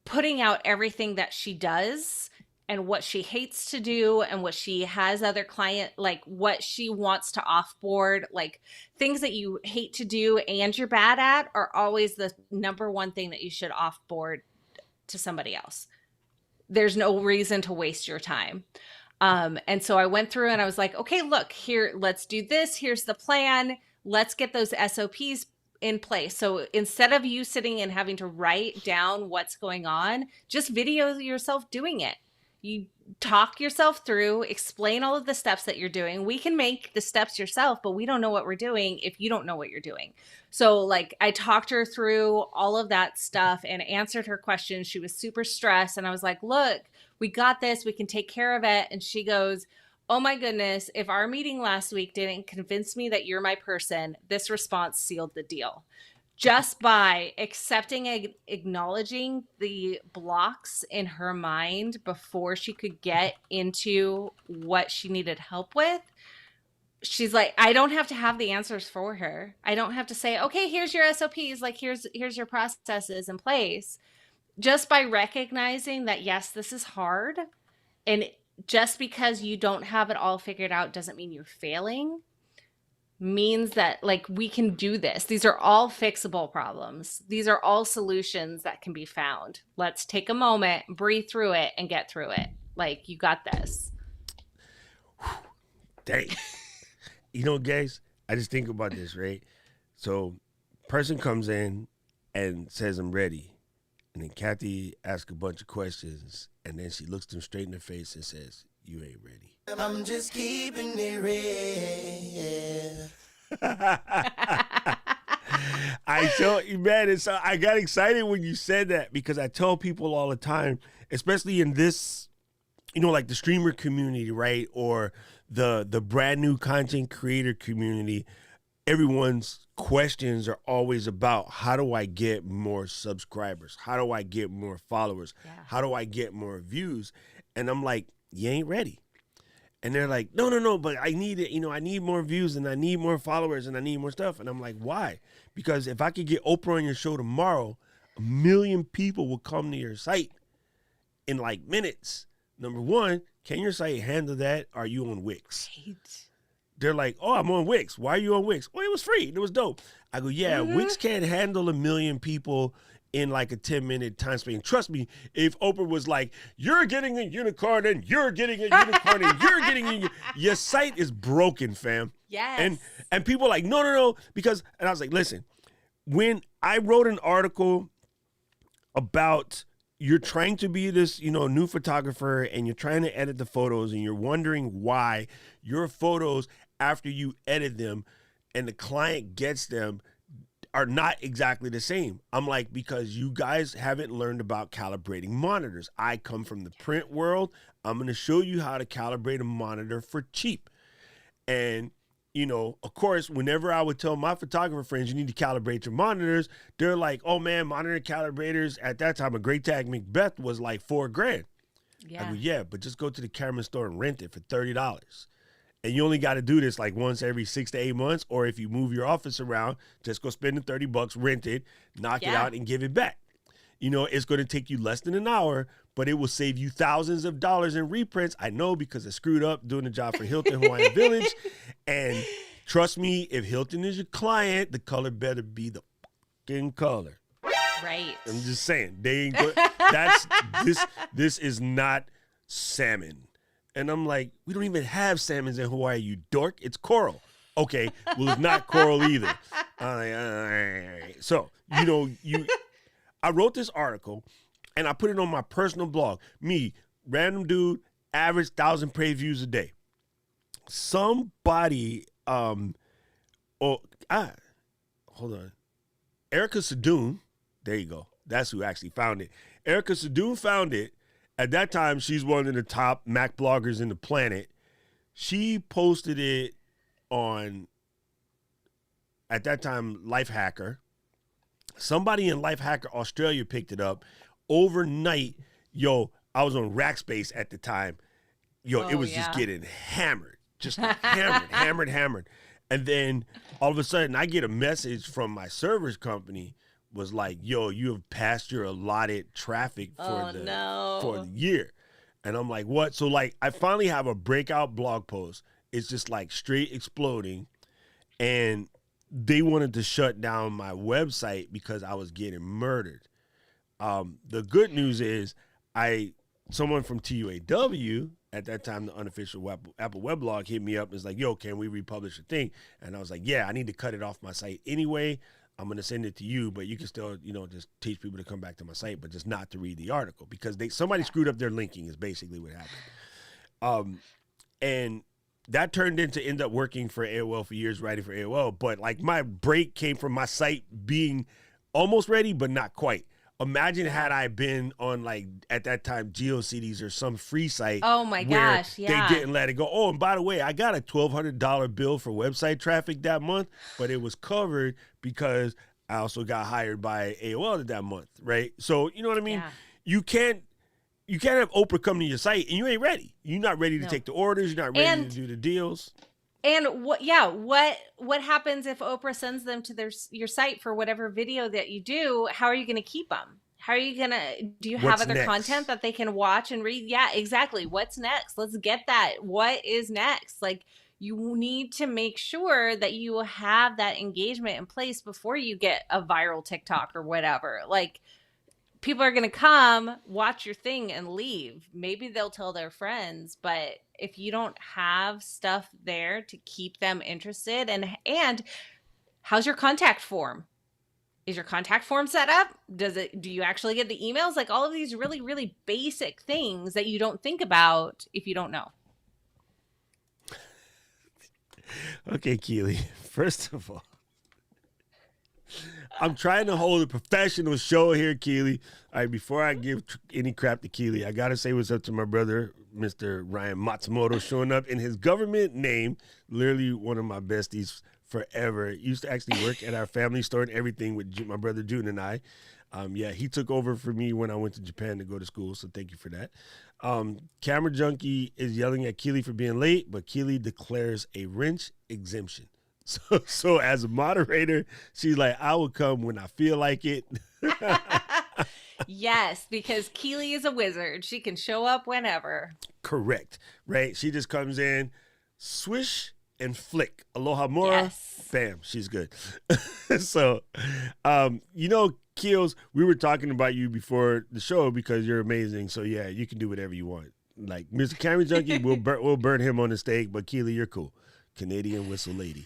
putting out everything that she does and what she hates to do and what she has other client, like what she wants to offboard, like things that you hate to do and you're bad at are always the number one thing that you should offboard to somebody else. There's no reason to waste your time. And so I went through and I was like, okay, look here, let's do this. Here's the plan. Let's get those SOPs in place. So instead of you sitting and having to write down what's going on, just video yourself doing it. You talk yourself through, explain all of the steps that you're doing. We can make the steps yourself, but we don't know what we're doing if you don't know what you're doing. So like I talked her through all of that stuff and answered her questions. She was super stressed. And I was like, look, we got this. We can take care of it. And she goes, oh my goodness, if our meeting last week didn't convince me that you're my person, this response sealed the deal. Just by accepting and acknowledging the blocks in her mind before she could get into what she needed help with, she's like, I don't have to have the answers for her. I don't have to say, okay, here's your SOPs, like here's your processes in place. Just by recognizing that, yes, this is hard, and just because you don't have it all figured out doesn't mean you're failing. Means that like we can do this. These are all fixable problems. These are all solutions that can be found. Let's take a moment, breathe through it, and get through it. Like, you got this. Dang. Guys, I just think about this, right? So person comes in and says, I'm ready. And then Kathy asks a bunch of questions. And then she looks them straight in the face and says, you ain't ready. I'm just keeping it real. I got excited when you said that because I tell people all the time, especially in this, like the streamer community, right? Or the brand new content creator community, everyone's questions are always about how do I get more subscribers? How do I get more followers? Yeah. How do I get more views? And I'm like, you ain't ready. And they're like, no, but I need it. I need more views and I need more followers and I need more stuff. And I'm like, why? Because if I could get Oprah on your show tomorrow, 1 million people will come to your site in like minutes. Number one, can your site handle that? Are you on Wix? Right. They're like, oh, I'm on Wix. Why are you on Wix? Well, it was free. It was dope. I go, yeah, Wix can't handle 1 million people in like a 10-minute time span. Trust me, if Oprah was like, you're getting a unicorn and you're getting a unicorn and you're getting your site is broken, fam. Yes. And people are like, no, and I was like, listen, when I wrote an article about you're trying to be this, new photographer and you're trying to edit the photos and you're wondering why your photos, after you edit them and the client gets them, are not exactly the same. I'm like, because you guys haven't learned about calibrating monitors. I come from the print world. I'm going to show you how to calibrate a monitor for cheap. And, of course, whenever I would tell my photographer friends, you need to calibrate your monitors, they're like, oh man, monitor calibrators. At that time, a Great Tag Macbeth was like $4,000. Yeah. I go, yeah, but just go to the camera store and rent it for $30. And you only got to do this like once every 6 to 8 months. Or if you move your office around, just go spend the $30, rent it, knock it out and give it back. It's going to take you less than an hour, but it will save you thousands of dollars in reprints. I know because I screwed up doing a job for Hilton Hawaiian Village. And trust me, if Hilton is your client, the color better be the fucking color. Right. I'm just saying. They ain't good. This is not salmon. And I'm like, we don't even have salmons in Hawaii, you dork. It's coral. Okay, well, it's not coral either. I'm like, all right. So, I wrote this article and I put it on my personal blog. Me, random dude, average 1,000 page views a day. Somebody, hold on. Erica Sadoon, there you go. That's who actually found it. Erica Sadoon found it. At that time, she's one of the top Mac bloggers in the planet. She posted it on, at that time, Lifehacker. Somebody in Lifehacker Australia picked it up. Overnight, yo, I was on Rackspace at the time. Yo, it was just getting hammered. Just hammered. And then all of a sudden, I get a message from my service company, was like, yo, you have passed your allotted traffic for the year. And I'm like, what? So like, I finally have a breakout blog post. It's just like straight exploding. And they wanted to shut down my website because I was getting murdered. The good news is someone from TUAW, at that time, the unofficial Apple weblog, hit me up and was like, yo, can we republish a thing? And I was like, yeah, I need to cut it off my site anyway. I'm going to send it to you, but you can still, just teach people to come back to my site, but just not to read the article because somebody screwed up their linking is basically what happened. And that turned into end up working for AOL for years, writing for AOL. But like my break came from my site being almost ready, but not quite. Imagine had I been on like at that time GeoCities or some free site. Oh my gosh, yeah. They didn't let it go. Oh, and by the way, I got a $1,200 bill for website traffic that month, but it was covered because I also got hired by AOL that month, right? So you know what I mean? Yeah. You can't have Oprah come to your site and you ain't ready. You're not ready to take the orders. You're not ready to do the deals. And what happens if Oprah sends them to your site for whatever video that you do? How are you going to keep them? How are you going to, do you have other content that they can watch and read? Yeah, exactly. What's next? Let's get that. What is next? Like, you need to make sure that you have that engagement in place before you get a viral TikTok or whatever. Like, people are going to come, watch your thing, and leave. Maybe they'll tell their friends, but if you don't have stuff there to keep them interested, and how's your contact form? Is your contact form set up? Do you actually get the emails? Like all of these really, really basic things that you don't think about if you don't know. Okay, Keely, first of all, I'm trying to hold a professional show here, Keely. All right, before I give any crap to Keely, I got to say what's up to my brother, Mr. Ryan Matsumoto, showing up in his government name, literally one of my besties forever. Used to actually work at our family store and everything with my brother June and I. He took over for me when I went to Japan to go to school, so thank you for that. Camera Junkie is yelling at Keely for being late, but Keely declares a wrench exemption. So as a moderator, she's like, I will come when I feel like it. Yes, because Keely is a wizard. She can show up whenever. Correct. Right? She just comes in, swish and flick. Aloha Mora. Yes. Bam. She's good. So, Keels, we were talking about you before the show because you're amazing. So, yeah, you can do whatever you want. Like, Mr. Camera Junkie, we'll burn him on the stake, but Keely, you're cool. Canadian whistle lady.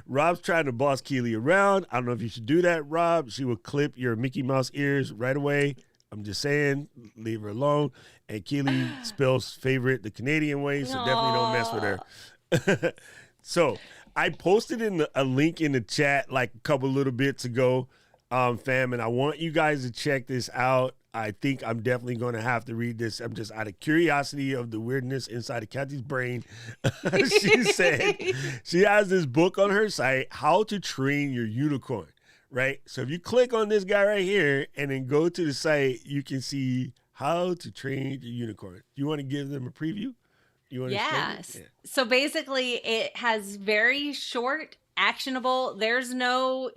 Rob's trying to boss Keely around. I don't know if you should do that, Rob. She will clip your Mickey Mouse ears right away. I'm just saying, leave her alone. And Keely spells favorite the Canadian way, so definitely don't mess with her. So I posted a link in the chat like a couple little bits ago, fam, and I want you guys to check this out. I think I'm definitely going to have to read this. I'm just out of curiosity of the weirdness inside of Kathy's brain. She said she has this book on her site, How to Train Your Unicorn, right? So if you click on this guy right here and then go to the site, you can see how to train your unicorn. Do you want to give them a preview? You want to Yes. explain it? Yeah. So basically it has very short, actionable. There's no,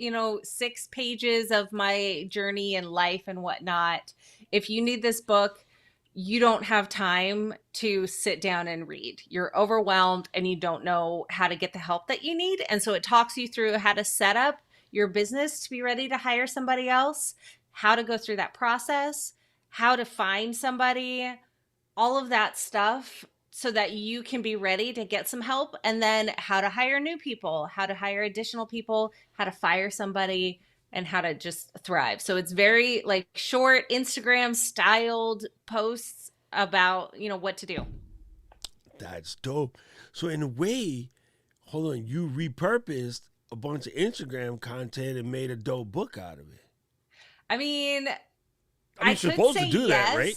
6 pages of my journey and life and whatnot. If you need this book, you don't have time to sit down and read. You're overwhelmed and you don't know how to get the help that you need. And so it talks you through how to set up your business to be ready to hire somebody else, how to go through that process, how to find somebody, all of that stuff, so that you can be ready to get some help, and then how to hire new people, how to hire additional people, how to fire somebody, how to find somebody, how to get the help that you need. And so it talks you through how to set up your business to be ready to hire somebody else, how to go through that process, how to find somebody, all of that stuff, so that you can be ready to get some help, and then how to hire new people, how to hire additional people, how to fire somebody, and how to just thrive. So it's very like short Instagram styled posts about, what to do. That's dope. So in a way, hold on, you repurposed a bunch of Instagram content and made a dope book out of it. I mean, you're supposed to do that, right?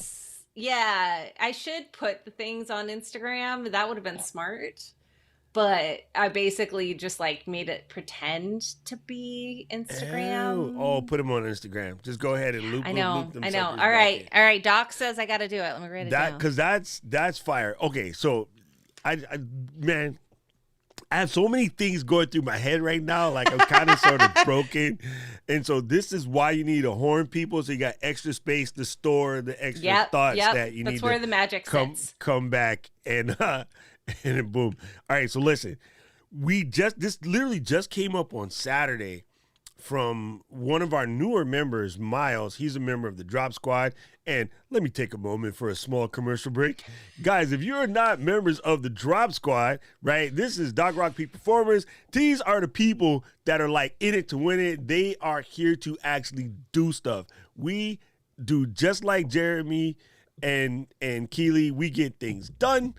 Yeah, I should put the things on Instagram. That would have been smart. But I basically just like made it pretend to be Instagram. Oh, put them on Instagram. Just go ahead and loop I them. know. All right. Doc says I got to do it. Let me write it down. Because that's fire. Okay, so I have so many things going through my head right now. Like I'm kind of sort of broken. And so this is why you need a horn, people. So you got extra space to store the extra thoughts that you need. That's where the magic sits. Come back and then boom. All right, so listen. This literally just came up on Saturday from one of our newer members, Miles. He's a member of the Drop Squad. And let me take a moment for a small commercial break. Guys, if you're not members of the Drop Squad, right, this is Dog Rock Peak Performers. These are the people that are like in it to win it. They are here to actually do stuff. We do just like Jeremy and Keely. We get things done.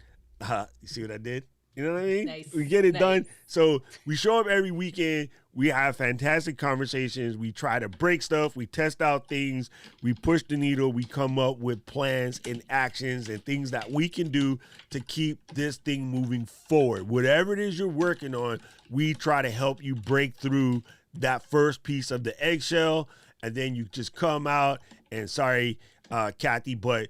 You see what I did? You know what I mean? Nice. We get it done. So we show up every weekend. We have fantastic conversations. We try to break stuff. We test out things. We push the needle. We come up with plans and actions and things that we can do to keep this thing moving forward. Whatever it is you're working on, we try to help you break through that first piece of the eggshell. And then you just come out and sorry, Kathy, but,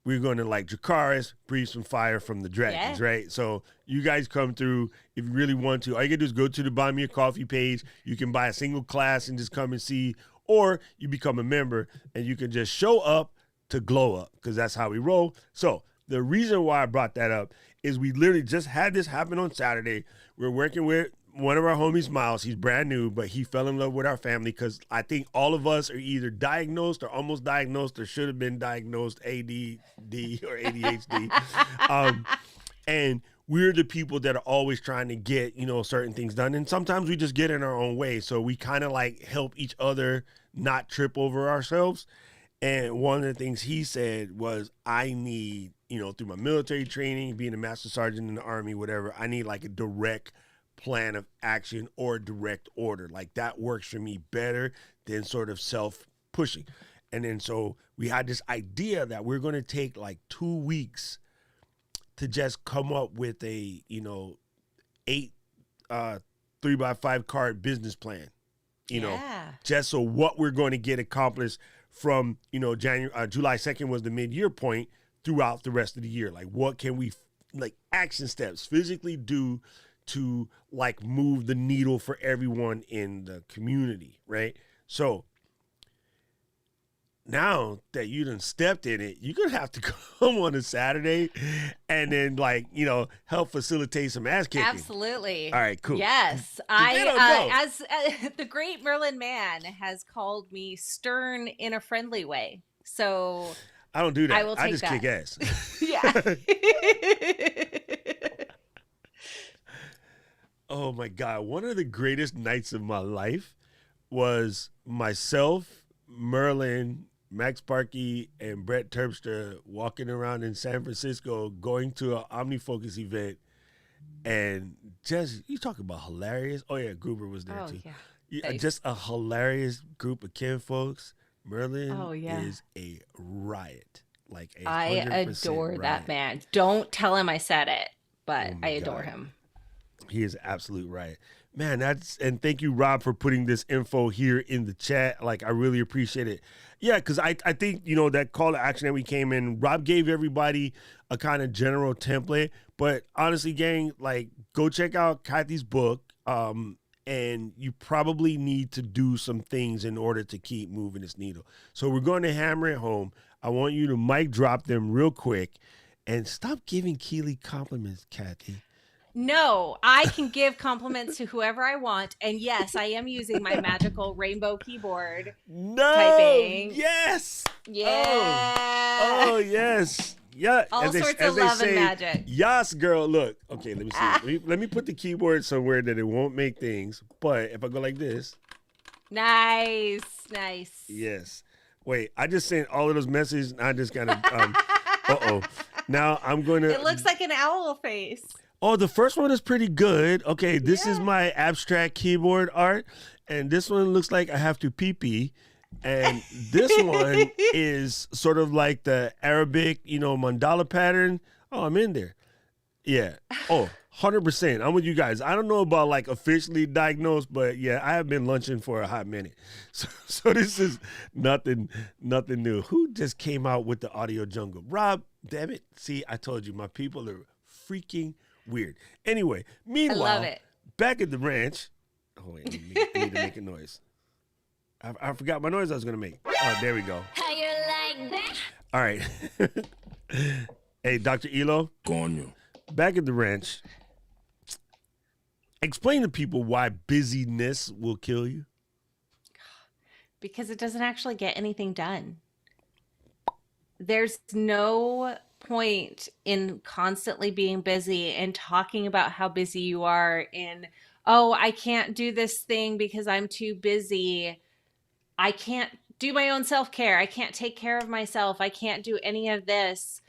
we're going to like Dracarys, breathe some fire from the dragons, right? So you guys come through if you really want to. All you got to do is go to the Buy Me a Coffee page. You can buy a single class and just come and see, or you become a member and you can just show up to glow up because that's how we roll. So the reason why I brought that up is we literally just had this happen on Saturday. We're working with one of our homies, Miles. He's brand new, but he fell in love with our family because I think all of us are either diagnosed or almost diagnosed or should have been diagnosed ADD or ADHD. And we're the people that are always trying to get, certain things done. And sometimes we just get in our own way. So we kind of like help each other not trip over ourselves. And one of the things he said was, I need, through my military training, being a master sergeant in the Army, whatever, I need like a direct plan of action or direct order. Like that works for me better than sort of self-pushing. And then so we had this idea that we're going to take like 2 weeks to just come up with a, 8 3x5 card business plan, just so what we're going to get accomplished from, July 2nd was the mid-year point throughout the rest of the year. Like what can we like action steps physically do to like move the needle for everyone in the community, right? So now that you done stepped in it, you're gonna have to come on a Saturday and then like, help facilitate some ass kicking. Absolutely. All right, cool. Yes. As the great Merlin man has called me stern in a friendly way. So I don't do that. I will take I just that. kick ass. Yeah. Oh my God. One of the greatest nights of my life was myself, Merlin, Max Parkey, and Brett Terpstra walking around in San Francisco going to an OmniFocus event. And just, you talk about hilarious. Oh yeah, Gruber was there too. Yeah. Nice. Just a hilarious group of kin folks. Merlin yeah. is a riot. Like I adore riot. that man. Don't tell him I said it, but I adore God. him. He is absolute right. Man, and thank you, Rob, for putting this info here in the chat. Like, I really appreciate it. Yeah, because I think, that call to action that we came in, Rob gave everybody a kind of general template. But honestly, gang, like, go check out Kathy's book. And you probably need to do some things in order to keep moving this needle. So we're going to hammer it home. I want you to mic drop them real quick and stop giving Keely compliments, Kathy. No, I can give compliments to whoever I want. And yes, I am using my magical rainbow keyboard. Typing. Yes. Yeah. Oh, yes. Yeah. All sorts of love and magic. Yes, girl. Look. Okay, let me see. Let me put the keyboard somewhere that it won't make things. But if I go like this. Nice. Yes. Wait, I just sent all of those messages. And I just got to. Uh-oh. Now I'm going to. It looks like an owl face. Oh, the first one is pretty good. Okay, this is my abstract keyboard art, and this one looks like I have to pee-pee. And this one is sort of like the Arabic, mandala pattern. Oh, I'm in there. Yeah. Oh, 100%. I'm with you guys. I don't know about like officially diagnosed, but yeah, I have been lunching for a hot minute. So this is nothing new. Who just came out with the audio jungle? Rob, damn it. See, I told you, my people are freaking weird. Anyway, meanwhile, I love it. Back at the ranch. Oh, wait, I need to make a noise. I forgot my noise I was going to make. Oh, there we go. How you like that? All right. Hey, Dr. Elo. Coño. Back at the ranch. Explain to people why busyness will kill you. Because it doesn't actually get anything done. There's no point in constantly being busy and talking about how busy you are in, oh, I can't do this thing because I'm too busy. I can't do my own self-care. I can't take care of myself. I can't do any of this.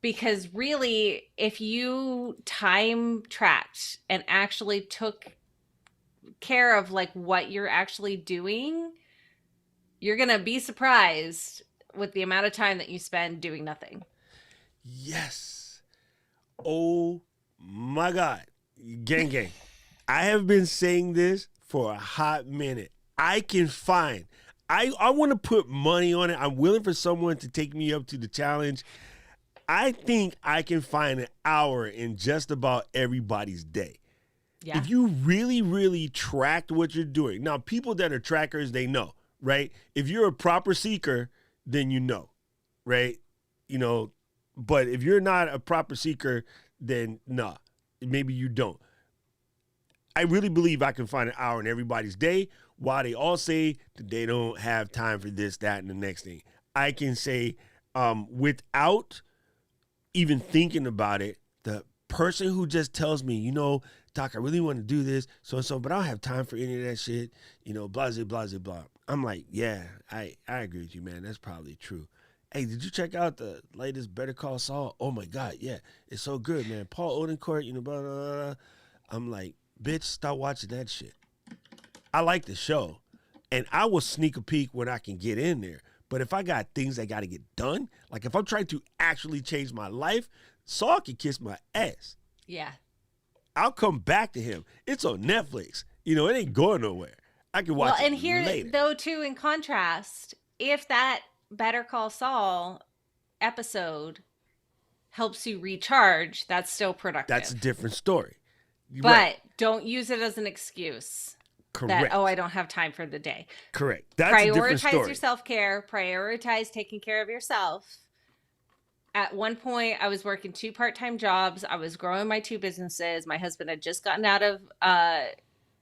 Because really, if you time tracked and actually took care of like what you're actually doing, you're going to be surprised with the amount of time that you spend doing nothing. Yes. Oh my God. Gang. I have been saying this for a hot minute. I can find, I want to put money on it. I'm willing for someone to take me up to the challenge. I think I can find an hour in just about everybody's day. Yeah. If you really, really tracked what you're doing. Now, people that are trackers, they know, right? If you're a proper seeker, then you know, right? But if you're not a proper seeker, then nah, maybe you don't. I really believe I can find an hour in everybody's day while they all say that they don't have time for this, that, and the next thing. I can say without even thinking about it, the person who just tells me, Doc, I really want to do this, so, but I don't have time for any of that shit, blah, blah. I'm like, yeah, I agree with you, man. That's probably true. Hey, did you check out the latest Better Call Saul? Oh, my God, yeah. It's so good, man. Paul Odenkirk, blah, blah, blah. I'm like, bitch, stop watching that shit. I like the show, and I will sneak a peek when I can get in there. But if I got things that got to get done, like if I'm trying to actually change my life, Saul can kiss my ass. Yeah. I'll come back to him. It's on Netflix. It ain't going nowhere. I can watch it and here, later. though, too, in contrast, if that Better Call Saul episode helps you recharge, that's still productive. That's a different story. But don't use it as an excuse. Correct. That, I don't have time for the day. Correct. That's a different story. Prioritize your self-care. Prioritize taking care of yourself. At one point, I was working 2 part-time jobs. I was growing my 2 businesses. My husband had just gotten out of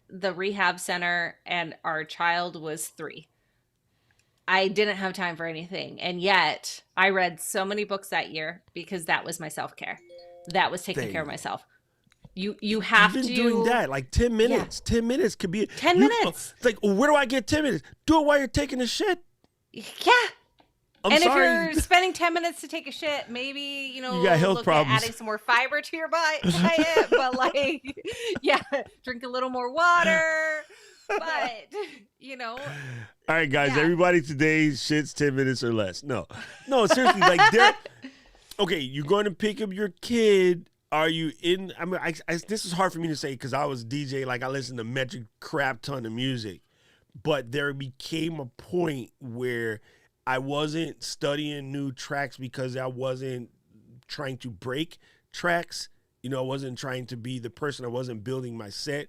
the rehab center, and our child was 3. I didn't have time for anything. And yet, I read so many books that year because that was my self-care. That was taking care of myself. You have You've to been doing that like 10 minutes. Yeah. 10 minutes could be 10 minutes. It's like, where do I get 10 minutes? Do it while you're taking a shit. Yeah. I'm and sorry. if you're spending 10 minutes to take a shit, maybe, you got health look problems. at adding some more fiber to your diet. But drink a little more water. But, All right, guys, everybody today shits 10 minutes or less. No, seriously, okay, you're going to pick up your kid. Are you in? I mean, this is hard for me to say because I was DJ. Like I listened to metric crap ton of music, but there became a point where I wasn't studying new tracks because I wasn't trying to break tracks. I wasn't trying to be the person. I wasn't building my set.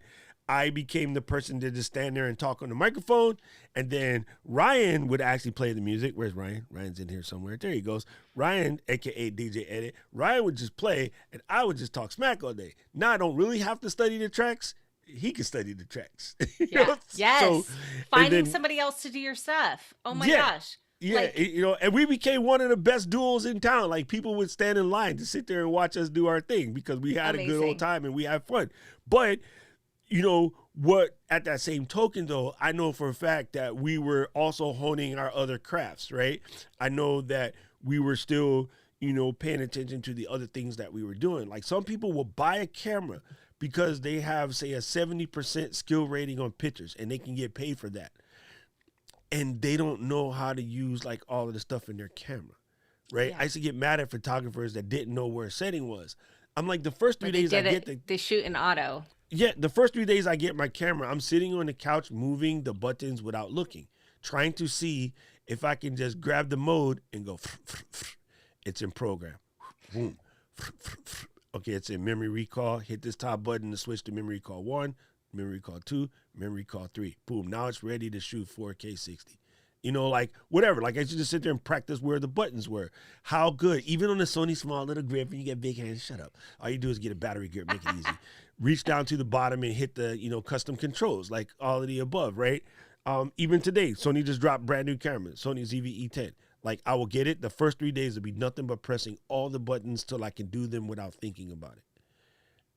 I became the person to just stand there and talk on the microphone. And then Ryan would actually play the music. Where's Ryan? Ryan's in here somewhere. There he goes. Ryan, a.k.a. DJ Edit. Ryan would just play, and I would just talk smack all day. Now I don't really have to study the tracks. He can study the tracks. Yeah. Yes. So, finding somebody else to do your stuff. Oh, my gosh. Yeah, and we became one of the best duos in town. Like, people would stand in line to sit there and watch us do our thing because we had a good old time and we had fun. But, What at that same token though, I know for a fact that we were also honing our other crafts, right? I know that we were still, paying attention to the other things that we were doing. Like some people will buy a camera because they have, say, a 70% skill rating on pictures and they can get paid for that. And they don't know how to use like all of the stuff in their camera, right? Yeah. I used to get mad at photographers that didn't know where a setting was. I'm like, the first 3 days they shoot in auto. Yeah, the first 3 days I get my camera, I'm sitting on the couch moving the buttons without looking, trying to see if I can just grab the mode and go, it's in program. Boom. Okay, it's in memory recall. Hit this top button to switch to memory recall 1, memory recall 2, memory recall 3. Boom, now it's ready to shoot 4K 60. Like whatever. Like I should just sit there and practice where the buttons were. How good. Even on the Sony small little grip and you get big hands, shut up. All you do is get a battery grip, make it easy. Reach down to the bottom and hit the, custom controls, like all of the above, right? Even today, Sony just dropped brand new cameras, Sony ZV-E10. Like I will get it. The first 3 days will be nothing but pressing all the buttons till I can do them without thinking about it.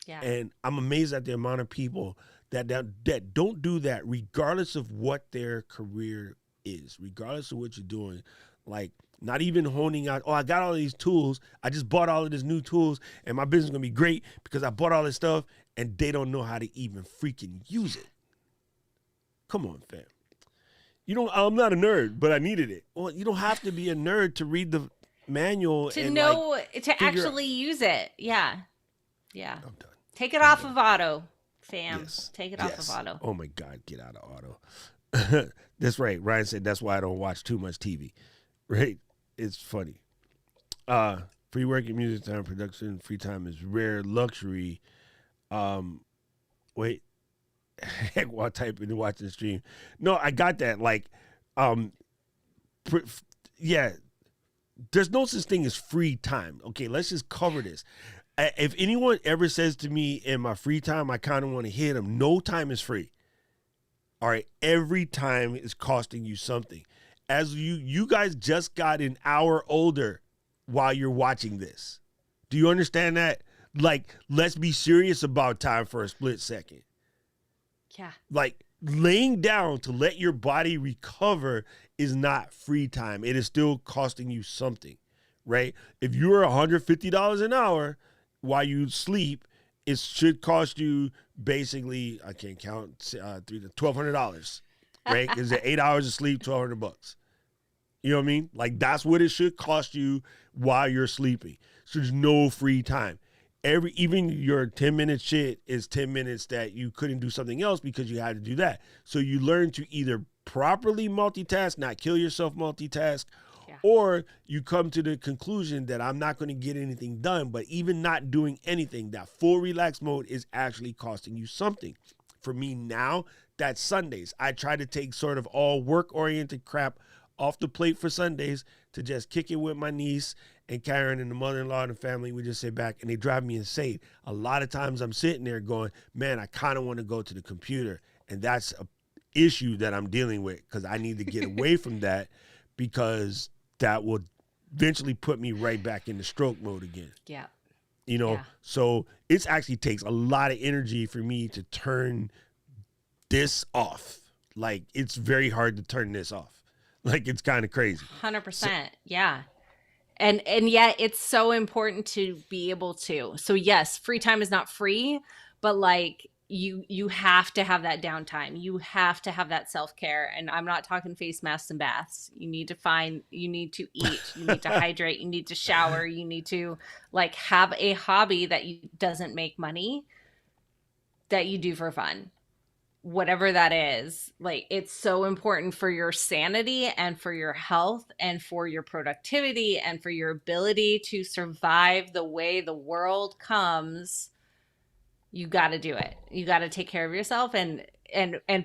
Yeah. And I'm amazed at the amount of people that don't do that regardless of what their career is, regardless of what you're doing. Like not even honing out, I got all these tools. I just bought all of these new tools and my business is going to be great because I bought all this stuff, and they don't know how to even freaking use it. Come on, fam. I'm not a nerd, but I needed it. Well, you don't have to be a nerd to read the manual to and know to actually use it. Yeah. I'm done. Take it off of auto, fam. Yes. Take it off of auto. Oh my God, get out of auto. That's right. Ryan said that's why I don't watch too much TV. Right? It's funny. Free working, music time, production, free time is rare luxury. Wait. Heck, while typing and watching the stream. No, I got that. Like, yeah, there's no such thing as free time. Okay, let's just cover this. If anyone ever says to me in my free time, I kind of want to hit them. No time is free. All right, every time is costing you something. As you guys just got an hour older while you're watching this. Do you understand that? Like, let's be serious about time for a split second. Yeah. Like, laying down to let your body recover is not free time. It is still costing you something, right? If you're $150 an hour while you sleep, it should cost you basically, I can't count, $1,200, right? Because 8 hours of sleep, $1,200. You know what I mean? Like, that's what it should cost you while you're sleeping. So there's no free time. Even your 10-minute shit is 10 minutes that you couldn't do something else because you had to do that. So you learn to either properly multitask, not kill yourself multitask, or you come to the conclusion that I'm not going to get anything done. But even not doing anything, that full relax mode is actually costing you something. For me now, that's Sundays. I try to take sort of all work-oriented crap off the plate for Sundays to just kick it with my niece and Karen and the mother-in-law and the family. We just sit back and they drive me insane. A lot of times I'm sitting there going, man, I kind of want to go to the computer. And that's a issue that I'm dealing with because I need to get away from that because that will eventually put me right back into stroke mode again. Yeah. So it actually takes a lot of energy for me to turn this off. Like, it's very hard to turn this off. Like, it's kind of crazy. 100%. Yeah. And yet it's so important to be able to. So yes, free time is not free, but like you have to have that downtime. You have to have that self-care. And I'm not talking face masks and baths. You need to eat, you need to hydrate, you need to shower, you need to like have a hobby that doesn't make money that you do for fun. Whatever that is, like, it's so important for your sanity and for your health and for your productivity and for your ability to survive the way the world comes. You got to do it. You got to take care of yourself and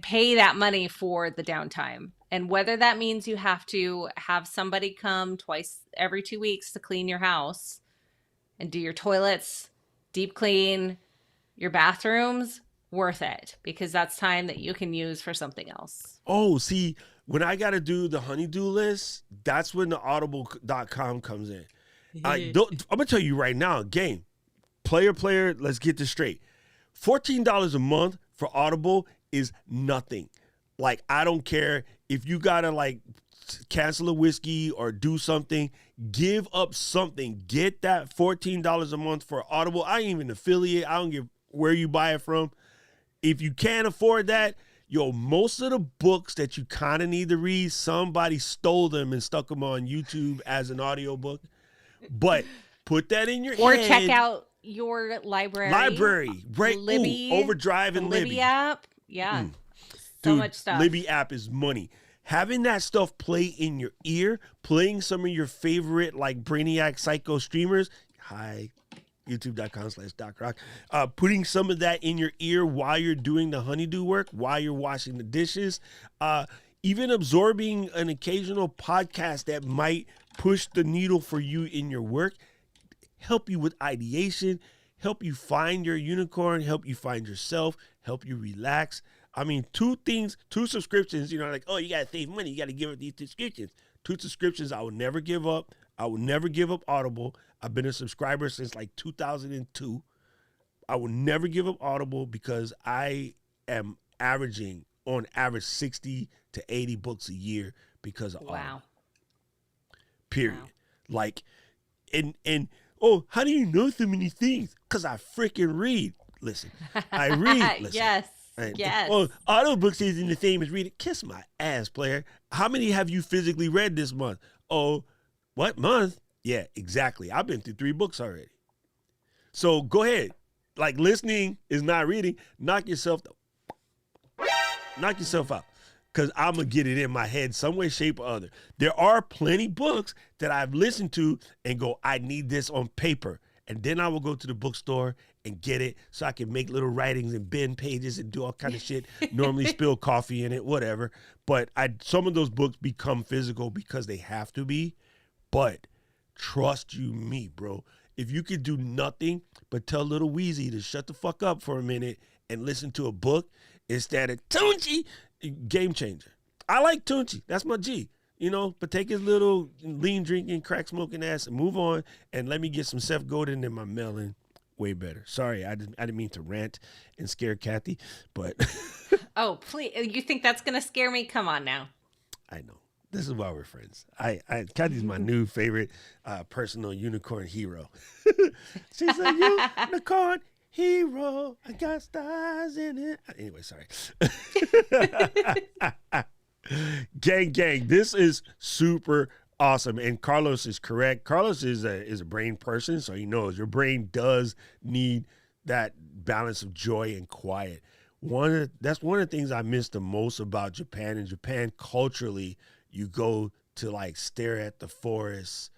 pay that money for the downtime. And whether that means you have to have somebody come twice every 2 weeks to clean your house and do your toilets, deep clean your bathrooms, worth it, because that's time that you can use for something else. Oh, see, when I got to do the honeydew list, that's when the audible.com comes in. I'm going to tell you right now, game, player, let's get this straight. $14 a month for Audible is nothing. Like, I don't care if you gotta like cancel a whiskey or do something, give up something. Get that $14 a month for Audible. I ain't even affiliate. I don't give where you buy it from. If you can't afford that, yo, most of the books that you kind of need to read, somebody stole them and stuck them on YouTube as an audiobook. But put that in your Or head. check out your library. Right? Libby, Overdrive and the Libby app. Yeah. So Dude, much stuff. Libby app is money. Having that stuff play in your ear, playing some of your favorite like Brainiac Psycho streamers. Hi, youtube.com/DocRock. Putting some of that in your ear while you're doing the honeydew work, while you're washing the dishes. Even absorbing an occasional podcast that might push the needle for you in your work. Help you with ideation, help you find your unicorn, help you find yourself, help you relax. I mean, two subscriptions, like, oh, you got to save money. You got to give up these subscriptions. 2 subscriptions I will never give up. I will never give up Audible. I've been a subscriber since like 2002. I will never give up Audible because I am on average 60 to 80 books a year because of Audible. Period. Wow. Like, and oh, how do you know so many things? Because I freaking read. Listen, I read. Listen. Yes. Yes. Oh, audiobooks isn't the same as reading. Kiss my ass, player. How many have you physically read this month? Oh, what month? Yeah, exactly. I've been through 3 books already. So go ahead. Like, listening is not reading. Knock yourself out. Because I'm going to get it in my head some way, shape, or other. There are plenty books that I've listened to and go, I need this on paper. And then I will go to the bookstore and get it so I can make little writings and bend pages and do all kind of shit. Normally spill coffee in it, whatever. But some of those books become physical because they have to be. But trust you me, bro. If you could do nothing but tell little Wheezy to shut the fuck up for a minute and listen to a book instead of Tunchi, game changer. I like Tunchi. That's my G. But take his little lean drinking, crack smoking ass and move on and let me get some Seth Godin in my Merlin. Way better. Sorry, I didn't mean to rant and scare Kathy, but oh, please. You think that's going to scare me? Come on now. I know. This is why we're friends. Kathy's my new favorite personal unicorn hero. She's a unicorn hero. I got stars in it. Anyway, sorry. Gang, this is super awesome. And Carlos is correct. Carlos is a brain person, so he knows your brain does need that balance of joy and quiet. That's one of the things I miss the most about Japan. In Japan, culturally, you go to like stare at the forest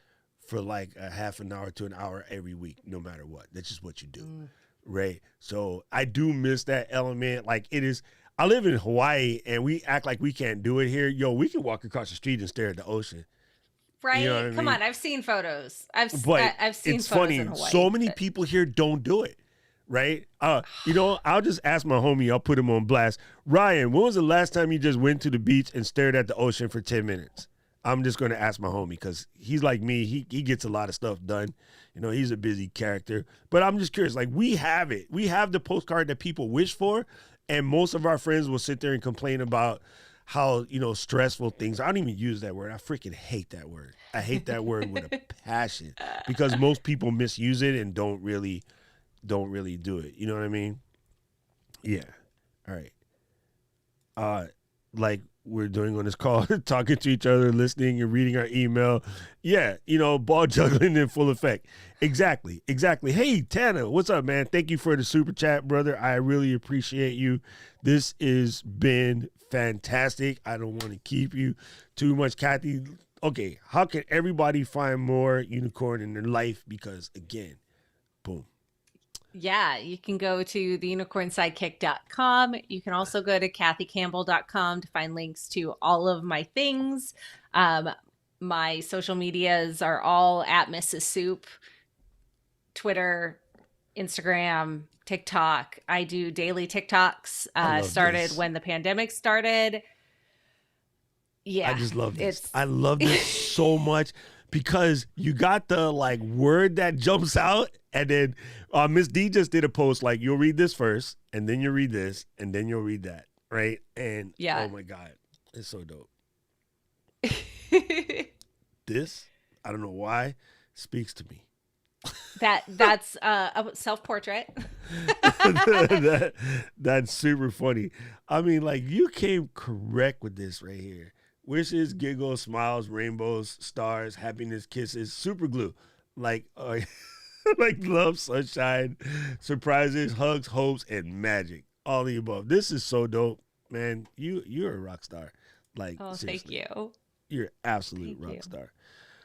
for like a half an hour to an hour every week, no matter what. That's just what you do, right? So I do miss that element. Like it is. I live in Hawaii, and we act like we can't do it here. Yo, we can walk across the street and stare at the ocean. Right? You know Come on, I've seen photos. I've seen it's photos funny. in Hawaii. So many people here don't do it, right? I'll just ask my homie. I'll put him on blast. Ryan, when was the last time you just went to the beach and stared at the ocean for 10 minutes? I'm just going to ask my homie because he's like me. He gets a lot of stuff done. He's a busy character. But I'm just curious. Like, we have it. We have the postcard that people wish for. And most of our friends will sit there and complain about how, stressful things. I don't even use that word. I freaking hate that word. I hate that word with a passion because most people misuse it and don't really do it. You know what I mean? Yeah. All right. Like we're doing on this call, talking to each other, listening and reading our email. Yeah. Ball juggling in full effect. Exactly. Hey, Tana, what's up, man? Thank you for the super chat, brother. I really appreciate you. This has been fantastic. I don't want to keep you too much, Kathy. Okay. How can everybody find more unicorn in their life? Because again, boom. Yeah, you can go to theunicornsidekick.com. You can also go to kathycampbell.com to find links to all of my things. My social medias are all at Mrs. Soup, Twitter, Instagram, TikTok. I do daily TikToks. Started when the pandemic started. Yeah. I just love this. I love this so much because you got the like word that jumps out, and then Miss D just did a post like, you'll read this first, and then you'll read this, and then you'll read that, right? And oh my God, it's so dope. This, I don't know why, speaks to me. That's a self-portrait. That's super funny. I mean, like, you came correct with this right here. Wishes, giggles, smiles, rainbows, stars, happiness, kisses, super glue. Like like love, sunshine, surprises, hugs, hopes, and magic. All the above. This is so dope, man. You're a rock star. Like, Oh, seriously. thank you. You're an absolute Thank rock you. star.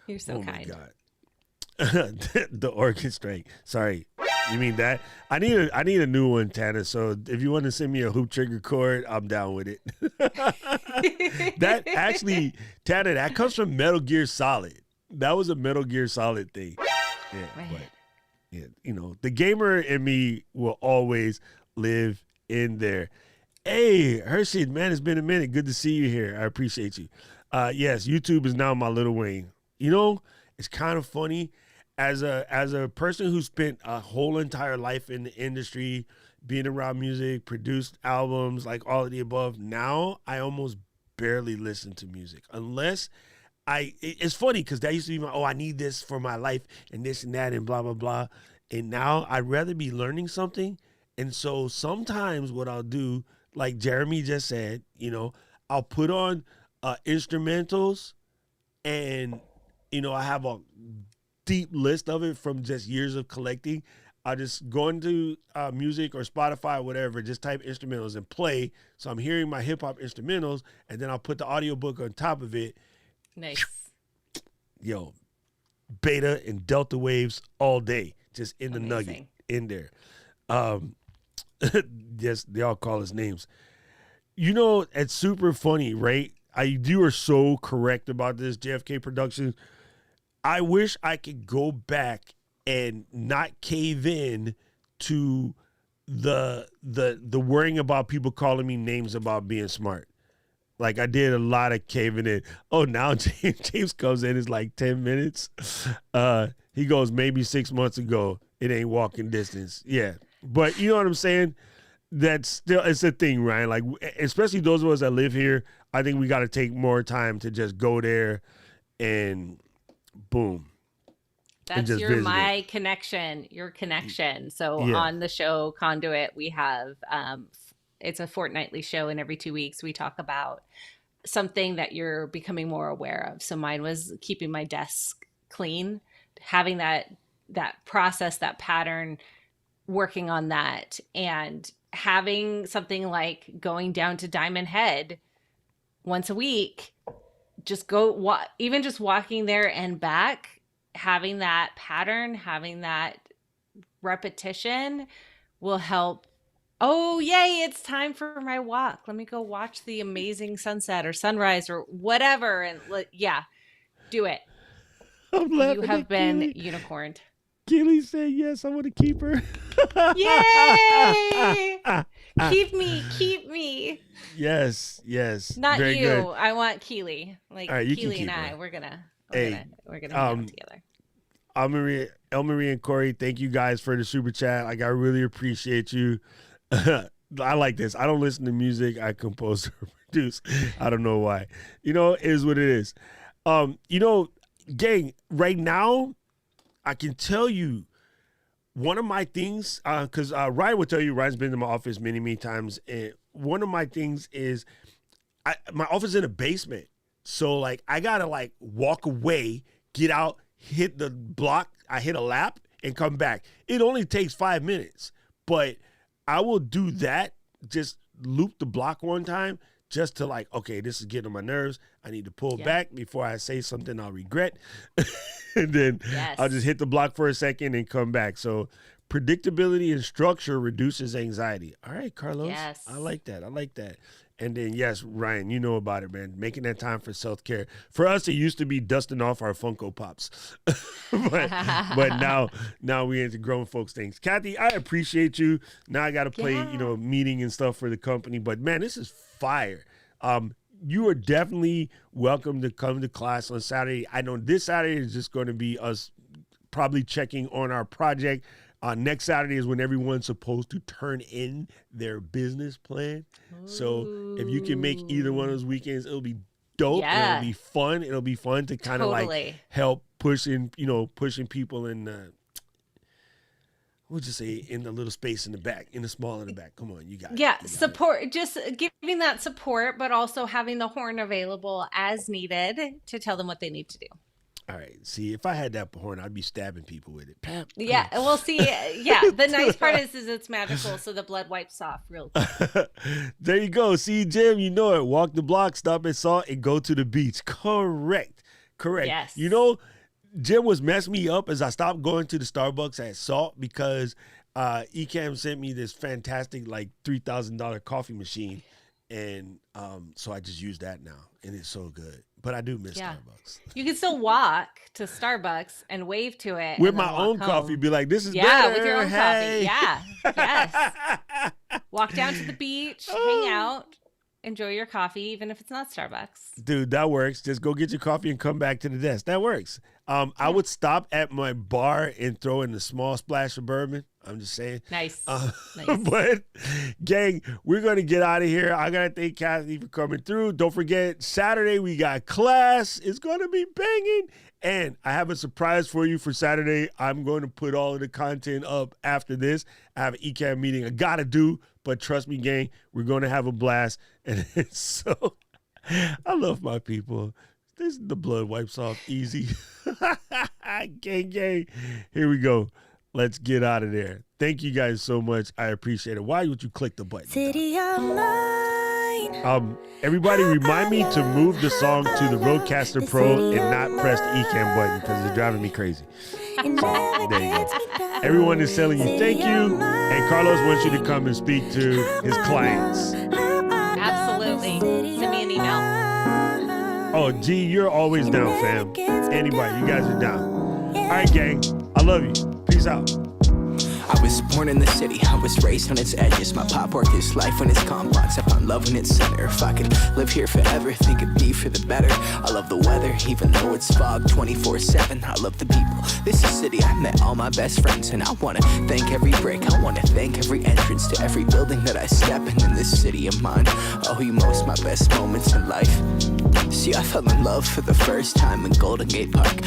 You're so kind. My God. The organ string. Sorry. You mean that? I need a new one, Tana. So if you want to send me a hoop trigger cord, I'm down with it. That actually, Tana, that comes from Metal Gear Solid. That was a Metal Gear Solid thing. Yeah, but yeah, you know, the gamer in me will always live in there. Hey, Hershey, man, it's been a minute. Good to see you here. I appreciate you. Yes, YouTube is now my little Wayne. You know, it's kind of funny. As a person who spent a whole entire life in the industry, being around music, produced albums, like all of the above, now I almost barely listen to music unless it's funny because that used to be I need this for my life and this and that and blah, blah, blah. And now I'd rather be learning something. And so sometimes what I'll do, like Jeremy just said, you know, I'll put on instrumentals, and, you know, I have a deep list of it from just years of collecting. I just go into music or Spotify or whatever, just type instrumentals and play. So I'm hearing my hip hop instrumentals, and then I'll put the audiobook on top of it. Nice. Yo, beta and delta waves all day, just in the nugget in there. Yes, they all call us names. You know, it's super funny, right? You are so correct about this, JFK Productions. I wish I could go back and not cave in to the worrying about people calling me names about being smart. Like, I did a lot of caving in. Oh, now James comes in, it's like 10 minutes. He goes, maybe 6 months ago, it ain't walking distance. Yeah. But you know what I'm saying? That's still, it's a thing, Ryan. Like, especially those of us that live here, I think we got to take more time to just go there and boom. That's my connection, your connection. So on the show Conduit, we have, it's a fortnightly show, and every 2 weeks we talk about something that you're becoming more aware of. So mine was keeping my desk clean, having that process, that pattern, working on that, and having something like going down to Diamond Head once a week, just even just walking there and back, having that pattern, having that repetition will help. Oh, yay, it's time for my walk. Let me go watch the amazing sunset or sunrise or whatever. And do it. You have been unicorned. Keely said, yes, I want to keep her. Yay! Keep me. Yes. Not very you. Good. I want Keely. Like, right, Keely and I, we're gonna hang out together. El Marie and Corey, thank you guys for the super chat. Like, I really appreciate you. I like this. I don't listen to music. I compose or produce. I don't know why. You know, it is what it is. You know, gang, right now, I can tell you one of my things, because Ryan will tell you, Ryan's been in my office many, many times. And one of my things is my office is in a basement. So, like, I got to, like, walk away, get out, hit the block. I hit a lap and come back. It only takes 5 minutes. But I will do that, just loop the block one time, just to, like, okay, this is getting on my nerves. I need to pull back before I say something I'll regret. And then I'll just hit the block for a second and come back. So predictability and structure reduces anxiety. All right, Carlos. Yes. I like that. And then, yes, Ryan, you know about it, man. Making that time for self-care. For us, it used to be dusting off our Funko Pops. but now we into grown folks things. Kathy, I appreciate you. Now I got to play, meeting and stuff for the company. But, man, this is fire. you are definitely welcome to come to class on Saturday. I know this Saturday is just going to be us probably checking on our project. Next Saturday is when everyone's supposed to turn in their business plan. So if you can make either one of those weekends, it'll be dope. Yeah. It'll be fun. It'll be fun to kind of like help pushing people in we'll just say in the little space in the back, in the small in the back. Come on, you got it. Yeah, support, just giving that support, but also having the horn available as needed to tell them what they need to do. All right. See, if I had that horn, I'd be stabbing people with it. Pam, Yeah, we'll see. Yeah, the nice part is it's magical, so the blood wipes off real quick. There you go. See, Jim, you know it. Walk the block, stop at Salt, and go to the beach. Correct. Yes. You know, Jim was messing me up as I stopped going to the Starbucks at Salt because Ecam sent me this fantastic like $3,000 coffee machine, and so I just use that now, and it's so good. But I do miss Starbucks. You can still walk to Starbucks and wave to it with my own coffee. Be like, this is better. Yeah, with your own coffee. Yeah, yes. Walk down to the beach, hang out. Enjoy your coffee, even if it's not Starbucks. Dude, that works. Just go get your coffee and come back to the desk. That works. I would stop at my bar and throw in a small splash of bourbon. I'm just saying. Nice. Nice. But, gang, we're going to get out of here. I got to thank Kathy for coming through. Don't forget, Saturday we got class. It's going to be banging. And I have a surprise for you for Saturday. I'm going to put all of the content up after this. I have an ECAM meeting I got to do. But trust me, gang, we're going to have a blast. And so I love my people. The blood wipes off easy. Gang, gang. Here we go. Let's get out of there. Thank you guys so much. I appreciate it. Why would you click the button? City of mine. Everybody remind me to move the song to the Rodecaster Pro and not press the ECAM button because it's driving me crazy. So, there you go. Everyone is telling you thank you. And Carlos wants you to come and speak to his clients. Absolutely. Send me an email. Oh, G, you're always down, fam. Anybody, you guys are down. All right, gang. I love you. Peace out. I was born in the city, I was raised on its edges. My pop worked his life when its complex. I found love in its center. If I could live here forever, think it'd be for the better. I love the weather, even though it's fog 24/7. I love the people. This is the city I met all my best friends. And I wanna thank every brick, I wanna thank every entrance to every building that I step in this city of mine. Oh, you most my best moments in life. See, I fell in love for the first time in Golden Gate Park.